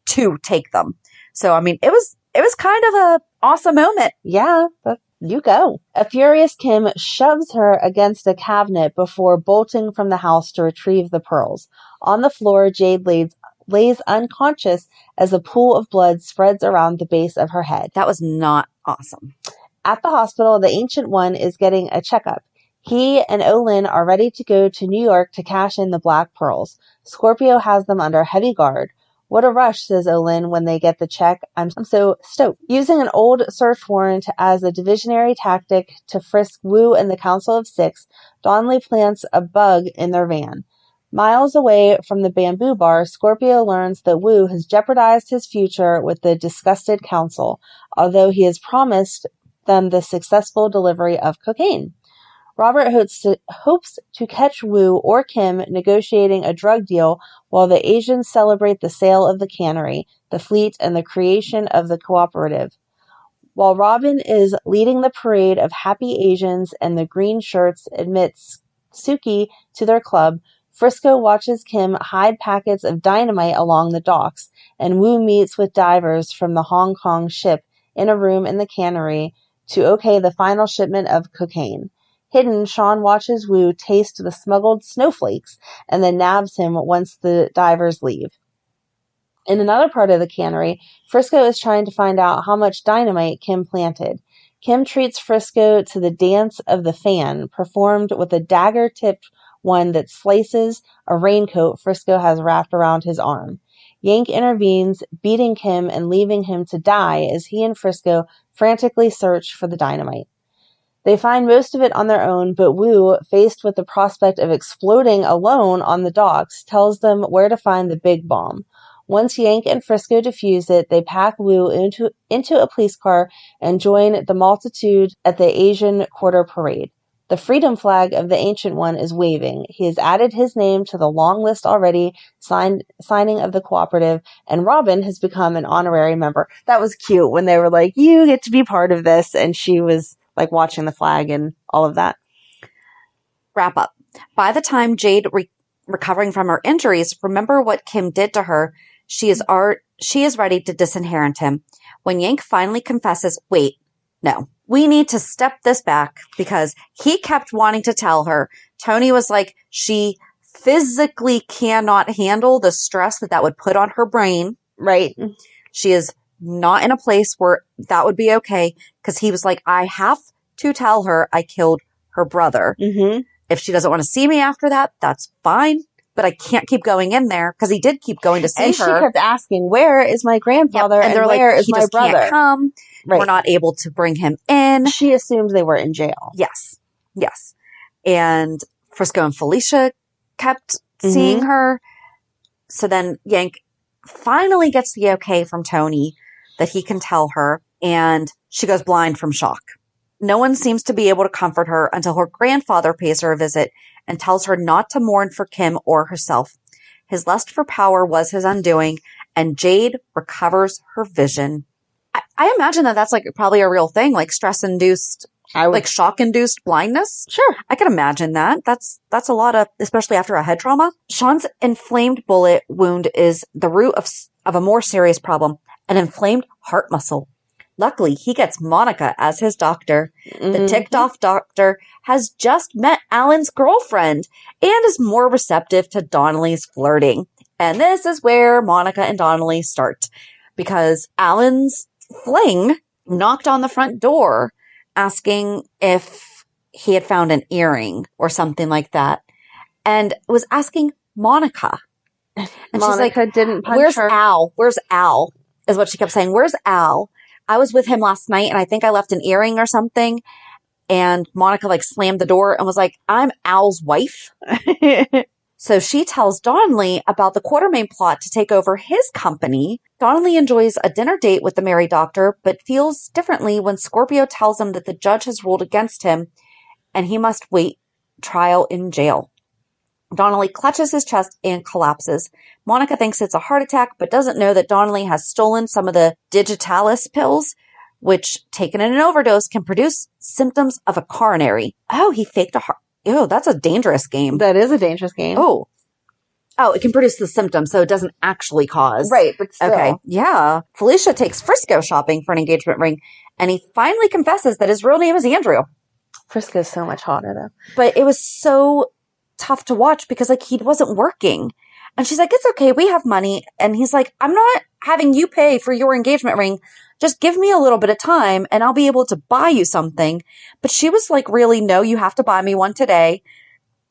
[SPEAKER 3] to take them. So, I mean, it was kind of a awesome moment.
[SPEAKER 1] Yeah, but you go. A furious Kim shoves her against a cabinet before bolting from the house to retrieve the pearls. On the floor, Jade lays unconscious as a pool of blood spreads around the base of her head.
[SPEAKER 3] That was not awesome.
[SPEAKER 1] At the hospital, the Ancient One is getting a checkup. He and Olin are ready to go to New York to cash in the black pearls. Scorpio has them under heavy guard. What a rush, says Olin when they get the check. I'm so stoked. Using an old search warrant as a divisionary tactic to frisk Wu and the Council of Six, Donnelly plants a bug in their van. Miles away from the bamboo bar, Scorpio learns that Wu has jeopardized his future with the disgusted council, although he has promised them the successful delivery of cocaine. Robert hopes to catch Wu or Kim negotiating a drug deal while the Asians celebrate the sale of the cannery, the fleet, and the creation of the cooperative. While Robin is leading the parade of happy Asians and the green shirts admits Suki to their club, Frisco watches Kim hide packets of dynamite along the docks, and Wu meets with divers from the Hong Kong ship in a room in the cannery to okay the final shipment of cocaine. Hidden, Sean watches Wu taste the smuggled snowflakes and then nabs him once the divers leave. In another part of the cannery, Frisco is trying to find out how much dynamite Kim planted. Kim treats Frisco to the dance of the fan, performed with a dagger-tipped one that slices a raincoat Frisco has wrapped around his arm. Yank intervenes, beating Kim and leaving him to die as he and Frisco frantically search for the dynamite. They find most of it on their own, but Wu, faced with the prospect of exploding alone on the docks, tells them where to find the big bomb. Once Yank and Frisco defuse it, they pack Wu into a police car and join the multitude at the Asian Quarter Parade. The freedom flag of the Ancient One is waving. He has added his name to the long list already, signing of the cooperative, and Robin has become an honorary member. That was cute when they were like, you get to be part of this, and she was like watching the flag and all of that.
[SPEAKER 3] Wrap up. By the time Jade recovering from her injuries, remember what Kim did to her. She is ready to disinherit him. When Yank finally confesses, wait, no, we need to step this back because he kept wanting to tell her. Tony was like, she physically cannot handle the stress that would put on her brain.
[SPEAKER 1] Right.
[SPEAKER 3] She is not in a place where that would be okay because he was like, I have to tell her I killed her brother.
[SPEAKER 1] Mm-hmm.
[SPEAKER 3] If she doesn't want to see me after that, that's fine. But I can't keep going in there because he did keep going to see her.
[SPEAKER 1] And she kept asking, where is my grandfather?
[SPEAKER 3] Yep. And they're
[SPEAKER 1] where
[SPEAKER 3] like,
[SPEAKER 1] is
[SPEAKER 3] he
[SPEAKER 1] my
[SPEAKER 3] just
[SPEAKER 1] brother?
[SPEAKER 3] Can't come.
[SPEAKER 1] Right.
[SPEAKER 3] We're not able to bring him in.
[SPEAKER 1] She assumed they were in jail.
[SPEAKER 3] Yes. Yes. And Frisco and Felicia kept seeing her. So then Yank finally gets the okay from Tony that he can tell her, and she goes blind from shock. No one seems to be able to comfort her until her grandfather pays her a visit and tells her not to mourn for Kim or herself. His lust for power was his undoing, and Jade recovers her vision. I imagine that that's like probably a real thing, like stress-induced, like shock-induced blindness.
[SPEAKER 1] Sure.
[SPEAKER 3] I can imagine that. That's a lot of, especially after a head trauma. Sean's inflamed bullet wound is the root of a more serious problem, an inflamed heart muscle. Luckily, he gets Monica as his doctor. The ticked-off doctor has just met Alan's girlfriend and is more receptive to Donnelly's flirting. And this is where Monica and Donnelly start, because Alan's fling knocked on the front door asking if he had found an earring or something like that, and was asking Monica. And
[SPEAKER 1] Monica
[SPEAKER 3] she's like,
[SPEAKER 1] didn't punch
[SPEAKER 3] Where's
[SPEAKER 1] her.
[SPEAKER 3] Al? Where's Al? Is what she kept saying. Where's Al? I was with him last night and I think I left an earring or something. And Monica like slammed the door and was like, I'm Al's wife. So she tells Donnelly about the Quartermain plot to take over his company. Donnelly enjoys a dinner date with the married doctor, but feels differently when Scorpio tells him that the judge has ruled against him and he must wait trial in jail. Donnelly clutches his chest and collapses. Monica thinks it's a heart attack, but doesn't know that Donnelly has stolen some of the digitalis pills, which, taken in an overdose, can produce symptoms of a coronary. Oh, he faked a heart. Ew, that's a dangerous game.
[SPEAKER 1] That is a dangerous game.
[SPEAKER 3] Oh, it can produce the symptoms, so it doesn't actually cause.
[SPEAKER 1] Right, but still.
[SPEAKER 3] Okay, yeah. Felicia takes Frisco shopping for an engagement ring, and he finally confesses that his real name is Andrew.
[SPEAKER 1] Frisco's so much hotter, though.
[SPEAKER 3] But it was so tough to watch because, like, he wasn't working. And she's like, it's okay. We have money. And he's like, I'm not having you pay for your engagement ring. Just give me a little bit of time and I'll be able to buy you something. But she was like, really, no, you have to buy me one today.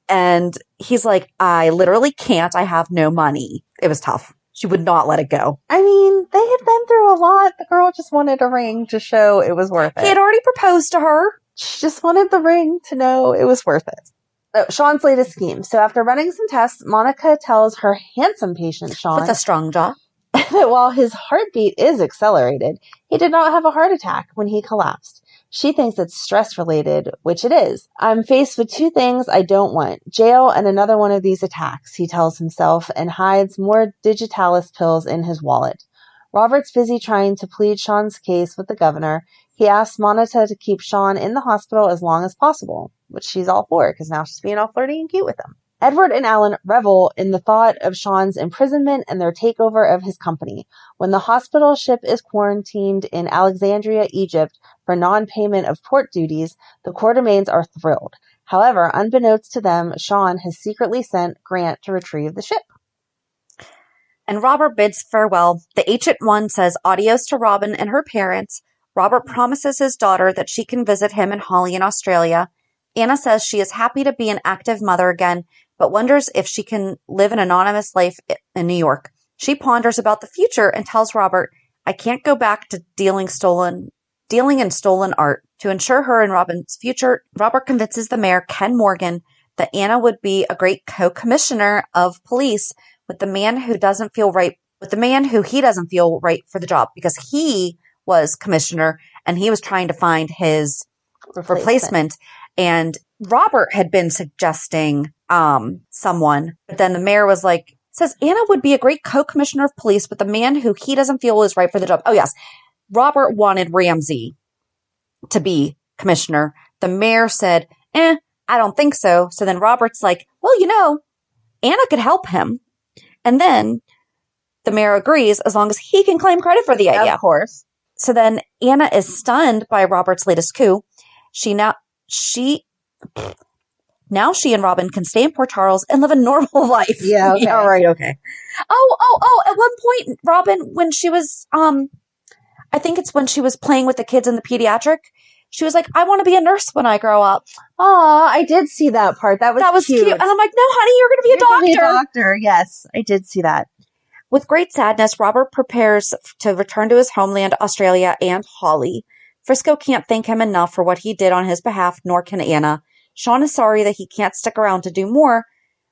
[SPEAKER 3] And he's like, I literally can't. I have no money. It was tough. She would not let it go.
[SPEAKER 1] I mean, they had been through a lot. The girl just wanted a ring to show it was worth it.
[SPEAKER 3] He had already proposed to her.
[SPEAKER 1] She just wanted the ring to know it was worth it. Sean's latest scheme. So after running some tests, Monica tells her handsome patient, Sean,
[SPEAKER 3] With a strong jaw,
[SPEAKER 1] that while his heartbeat is accelerated, he did not have a heart attack when he collapsed. She thinks it's stress-related, which it is. I'm faced with two things I don't want. Jail and another one of these attacks, he tells himself, and hides more Digitalis pills in his wallet. Robert's busy trying to plead Sean's case with the governor. He asks Monica to keep Sean in the hospital as long as possible, which she's all for, because now she's being all flirty and cute with him. Edward and Alan revel in the thought of Sean's imprisonment and their takeover of his company. When the hospital ship is quarantined in Alexandria, Egypt, for non-payment of port duties, the Quartermaines are thrilled. However, unbeknownst to them, Sean has secretly sent Grant to retrieve the ship.
[SPEAKER 3] And Robert bids farewell. The Ancient One says adios to Robin and her parents. Robert promises his daughter that she can visit him and Holly in Australia. Anna says she is happy to be an active mother again, but wonders if she can live an anonymous life in New York. She ponders about the future and tells Robert, I can't go back to dealing in stolen art. To ensure her and Robin's future, Robert convinces the mayor, Ken Morgan, that Anna would be a great co-commissioner of police with the man who he doesn't feel right for the job, because he was commissioner and he was trying to find his replacement. And Robert had been suggesting someone, but then the mayor was like, says Anna would be a great co-commissioner of police with the man who he doesn't feel is right for the job. Oh, yes. Robert wanted Ramsey to be commissioner. The mayor said, I don't think so. So then Robert's like, well, Anna could help him. And then the mayor agrees as long as he can claim credit for the idea.
[SPEAKER 1] Of course.
[SPEAKER 3] So then Anna is stunned by Robert's latest coup. Now she and Robin can stay in Port Charles and live a normal life.
[SPEAKER 1] Yeah, okay.
[SPEAKER 3] Yeah, right, okay. Oh, at one point, Robin, when she was, I think it's when she was playing with the kids in the pediatric, she was like, I want to be a nurse when I grow up.
[SPEAKER 1] Aw, I did see that part. That was
[SPEAKER 3] cute. And I'm like, no, honey, you're going to be a doctor.
[SPEAKER 1] Be a doctor. Yes, I did see that.
[SPEAKER 3] With great sadness, Robert prepares to return to his homeland, Australia, and Holly. Frisco can't thank him enough for what he did on his behalf, nor can Anna. Sean is sorry that he can't stick around to do more,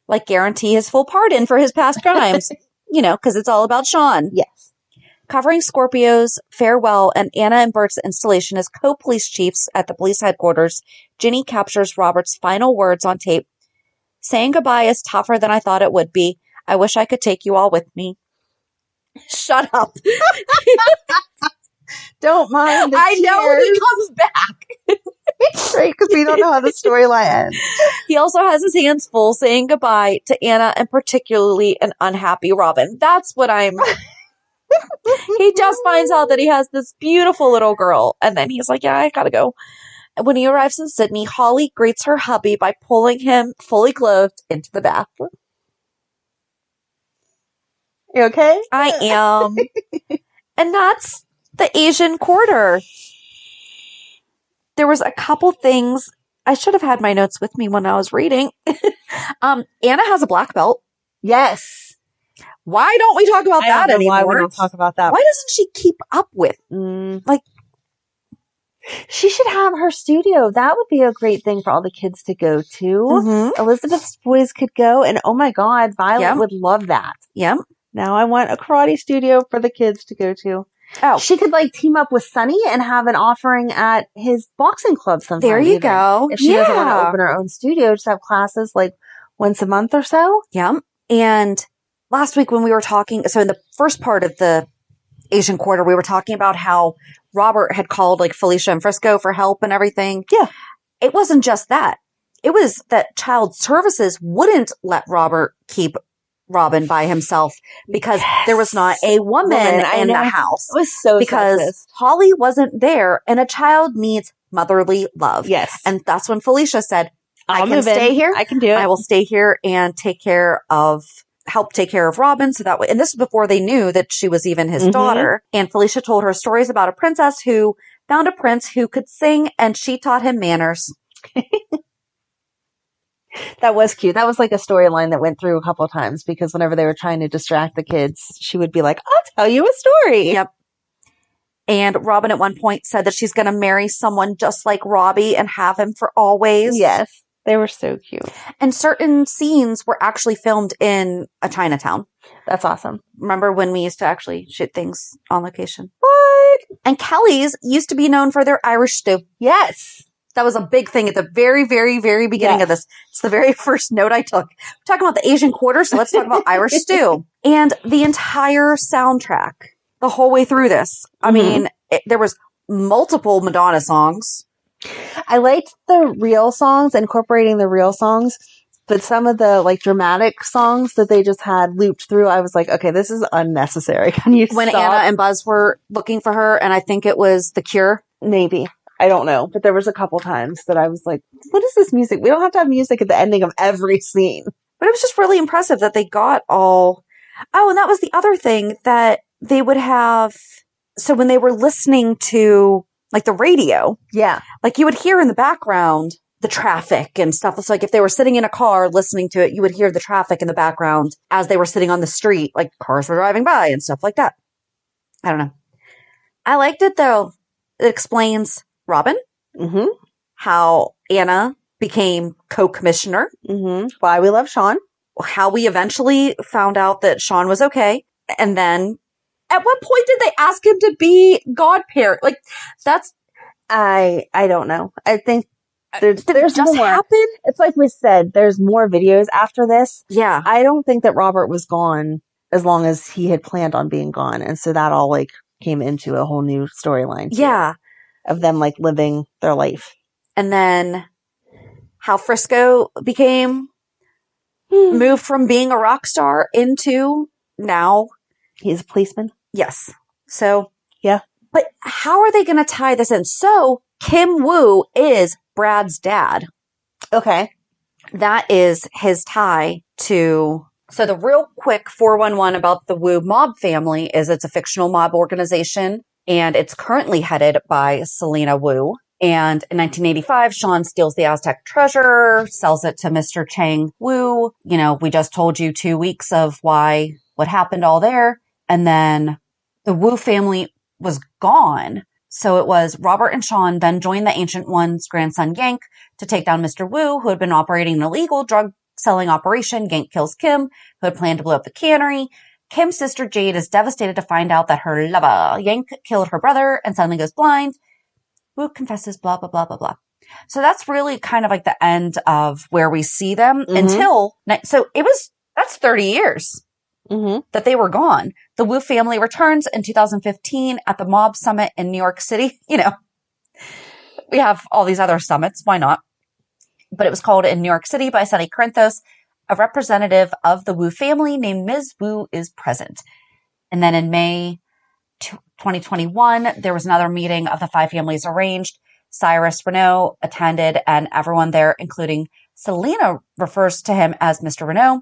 [SPEAKER 3] like guarantee his full pardon for his past crimes. Because it's all about Sean.
[SPEAKER 1] Yes.
[SPEAKER 3] Covering Scorpio's farewell and Anna and Bert's installation as co-police chiefs at the police headquarters, Ginny captures Robert's final words on tape. Saying goodbye is tougher than I thought it would be. I wish I could take you all with me. Shut up.
[SPEAKER 1] Don't mind the
[SPEAKER 3] I
[SPEAKER 1] tears.
[SPEAKER 3] know he comes back.
[SPEAKER 1] Right, because we don't know how the storyline ends.
[SPEAKER 3] He also has his hands full saying goodbye to Anna and particularly an unhappy Robin. That's what he just finds out that he has this beautiful little girl. And then he's like, yeah, I gotta go. And when he arrives in Sydney, Holly greets her hubby by pulling him fully clothed into the bath.
[SPEAKER 1] You okay?
[SPEAKER 3] I am. And that's the Asian Quarter. There was a couple things. I should have had my notes with me when I was reading. Anna has a black belt.
[SPEAKER 1] Yes.
[SPEAKER 3] Why don't we talk about that anymore?
[SPEAKER 1] Why we don't talk about that?
[SPEAKER 3] Why doesn't she keep up with?
[SPEAKER 1] She should have her studio. That would be a great thing for all the kids to go to.
[SPEAKER 3] Mm-hmm.
[SPEAKER 1] Elizabeth's boys could go, and oh my God, Violet would love that.
[SPEAKER 3] Yep.
[SPEAKER 1] Now I want a karate studio for the kids to go to.
[SPEAKER 3] Oh,
[SPEAKER 1] she could team up with Sonny and have an offering at his boxing club sometime.
[SPEAKER 3] There you go.
[SPEAKER 1] If she doesn't want to open her own studio, just have classes once a month or so.
[SPEAKER 3] Yeah. And last week when we were talking, so in the first part of the Asian Quarter, we were talking about how Robert had called Felicia and Frisco for help and everything.
[SPEAKER 1] Yeah.
[SPEAKER 3] It wasn't just that. It was that Child Services wouldn't let Robert keep Robin by himself because there was not a woman in the house.
[SPEAKER 1] It was so
[SPEAKER 3] because
[SPEAKER 1] sexist.
[SPEAKER 3] Holly wasn't there and a child needs motherly love.
[SPEAKER 1] Yes.
[SPEAKER 3] And that's when Felicia said, I can stay here.
[SPEAKER 1] I can do it.
[SPEAKER 3] I will stay here and take care of help take care of Robin. So that way, and this is before they knew that she was even his daughter. And Felicia told her stories about a princess who found a prince who could sing, and she taught him manners.
[SPEAKER 1] That was cute. That was like a storyline that went through a couple of times because whenever they were trying to distract the kids, she would be like, I'll tell you a story.
[SPEAKER 3] Yep. And Robin at one point said that she's going to marry someone just like Robbie and have him for always.
[SPEAKER 1] Yes. They were so cute.
[SPEAKER 3] And certain scenes were actually filmed in a Chinatown.
[SPEAKER 1] That's awesome.
[SPEAKER 3] Remember when we used to actually shoot things on location?
[SPEAKER 1] What?
[SPEAKER 3] And Kelly's used to be known for their Irish stew.
[SPEAKER 1] Yes.
[SPEAKER 3] That was a big thing at the very, very, very beginning of this. It's the very first note I took. We're talking about the Asian Quarter, so let's talk about Irish stew. And the entire soundtrack, the whole way through this. I mean, there was multiple Madonna songs.
[SPEAKER 1] I liked the real songs, incorporating the real songs, but some of the like dramatic songs that they just had looped through, I was like, okay, this is unnecessary. Can you
[SPEAKER 3] When
[SPEAKER 1] stop?
[SPEAKER 3] Anna and Buzz were looking for her, and I think it was The Cure.
[SPEAKER 1] Maybe. I don't know. But there was a couple times that I was like, what is this music? We don't have to have music at the ending of every scene.
[SPEAKER 3] But it was just really impressive that they got all... Oh, and that was the other thing that they would have... So when they were listening to, like, the radio...
[SPEAKER 1] Yeah.
[SPEAKER 3] Like, you would hear in the background the traffic and stuff. It's like if they were sitting in a car listening to it, you would hear the traffic in the background as they were sitting on the street. Like, cars were driving by and stuff like that. I don't know. I liked it, though. It explains Robin, how Anna became co-commissioner,
[SPEAKER 1] why we love Sean,
[SPEAKER 3] how we eventually found out that Sean was okay, and then at what point did they ask him to be godparent? Like, that's...
[SPEAKER 1] I don't know. I think there's
[SPEAKER 3] just
[SPEAKER 1] more.
[SPEAKER 3] Happen?
[SPEAKER 1] It's like we said, there's more videos after this.
[SPEAKER 3] Yeah.
[SPEAKER 1] I don't think that Robert was gone as long as he had planned on being gone. And so that all like came into a whole new storyline.
[SPEAKER 3] Yeah.
[SPEAKER 1] Of them like living their life.
[SPEAKER 3] And then how Frisco became moved from being a rock star into now
[SPEAKER 1] he's a policeman.
[SPEAKER 3] Yes. So
[SPEAKER 1] yeah.
[SPEAKER 3] But how are they going to tie this in? So Kim Woo is Brad's dad.
[SPEAKER 1] Okay.
[SPEAKER 3] That is his tie to... So the real quick 411 about the Woo mob family is it's a fictional mob organization, and it's currently headed by Selena Woo. And in 1985, Sean steals the Aztec treasure, sells it to Mr. Chang Woo. You know, we just told you 2 weeks of what happened all there. And then the Woo family was gone. So it was Robert and Sean then joined the Ancient One's grandson Yank to take down Mr. Woo, who had been operating an illegal drug selling operation. Yank kills Kim, who had planned to blow up the cannery. Kim's sister Jade is devastated to find out that her lover, Yank, killed her brother and suddenly goes blind. Woo confesses, blah, blah, blah, blah, blah. So that's really kind of like the end of where we see them until, so that's 30 years that they were gone. The Woo family returns in 2015 at the Mob Summit in New York City. You know, we have all these other summits. Why not? But it was called in New York City by Sonny Corinthos. A representative of the Woo family named Ms. Woo is present. And then in May 2021, there was another meeting of the five families arranged. Cyrus Renault attended, and everyone there, including Selena, refers to him as Mr. Renault.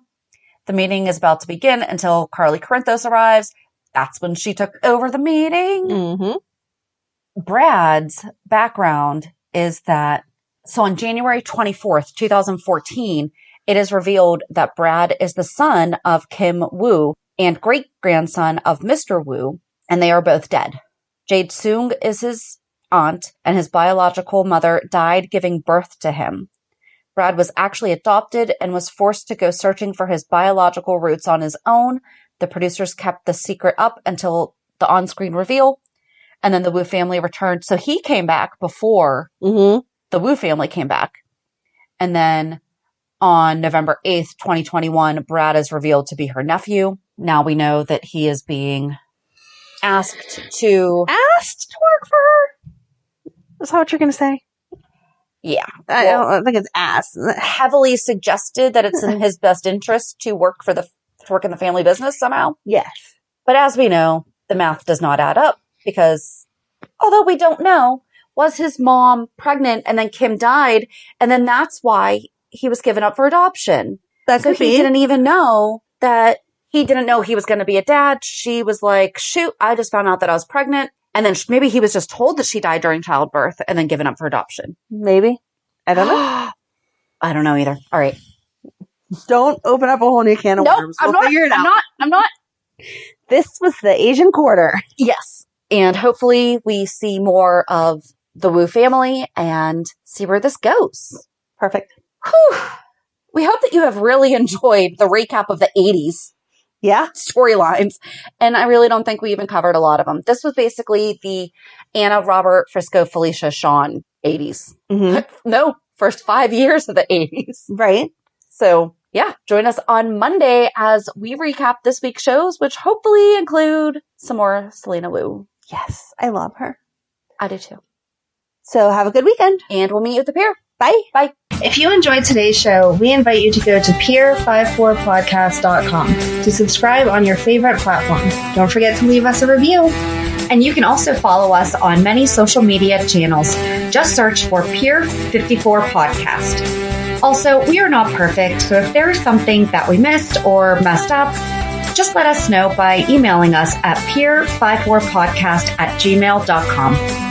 [SPEAKER 3] The meeting is about to begin until Carly Corinthos arrives. That's when she took over the meeting. Brad's background is that, so on January 24th, 2014, it is revealed that Brad is the son of Kim Woo and great-grandson of Mr. Woo, and they are both dead. Jade Soong is his aunt, and his biological mother died giving birth to him. Brad was actually adopted and was forced to go searching for his biological roots on his own. The producers kept the secret up until the on-screen reveal, and then the Woo family returned. So he came back before the Woo family came back. And then on November 8th, 2021, Brad is revealed to be her nephew. Now we know that he is being asked to
[SPEAKER 1] work for her? Is that what you're going to say?
[SPEAKER 3] Yeah.
[SPEAKER 1] I don't think it's asked.
[SPEAKER 3] Heavily suggested that it's in his best interest to work in the family business somehow.
[SPEAKER 1] Yes.
[SPEAKER 3] But as we know, the math does not add up because although we don't know, was his mom pregnant and then Kim died, and then that's why he was given up for adoption.
[SPEAKER 1] That
[SPEAKER 3] so
[SPEAKER 1] could
[SPEAKER 3] he
[SPEAKER 1] be.
[SPEAKER 3] didn't even know that he didn't know he was going to be a dad. She was like, shoot, I just found out that I was pregnant. And then maybe he was just told that she died during childbirth and then given up for adoption.
[SPEAKER 1] Maybe. I don't know.
[SPEAKER 3] I don't know either. All right.
[SPEAKER 1] Don't open up a whole new can of worms. We'll figure it out.
[SPEAKER 3] I'm not.
[SPEAKER 1] This was the Asian Quarter.
[SPEAKER 3] Yes. And hopefully we see more of the Wu family and see where this goes.
[SPEAKER 1] Perfect.
[SPEAKER 3] Whew. We hope that you have really enjoyed the recap of the 80s.
[SPEAKER 1] Yeah.
[SPEAKER 3] Storylines. And I really don't think we even covered a lot of them. This was basically the Anna, Robert, Frisco, Felicia, Sean 80s.
[SPEAKER 1] Mm-hmm.
[SPEAKER 3] No, first 5 years of the 80s.
[SPEAKER 1] Right.
[SPEAKER 3] So yeah, join us on Monday as we recap this week's shows, which hopefully include some more Selena Wu.
[SPEAKER 1] Yes. I love her.
[SPEAKER 3] I do too.
[SPEAKER 1] So have a good weekend.
[SPEAKER 3] And we'll meet you at the pier.
[SPEAKER 1] Bye.
[SPEAKER 3] Bye.
[SPEAKER 2] If you enjoyed today's show, we invite you to go to peer54podcast.com to subscribe on your favorite platform. Don't forget to leave us a review. And you can also follow us on many social media channels. Just search for Peer54 Podcast. Also, we are not perfect, so if there is something that we missed or messed up, just let us know by emailing us at peer54podcast@gmail.com.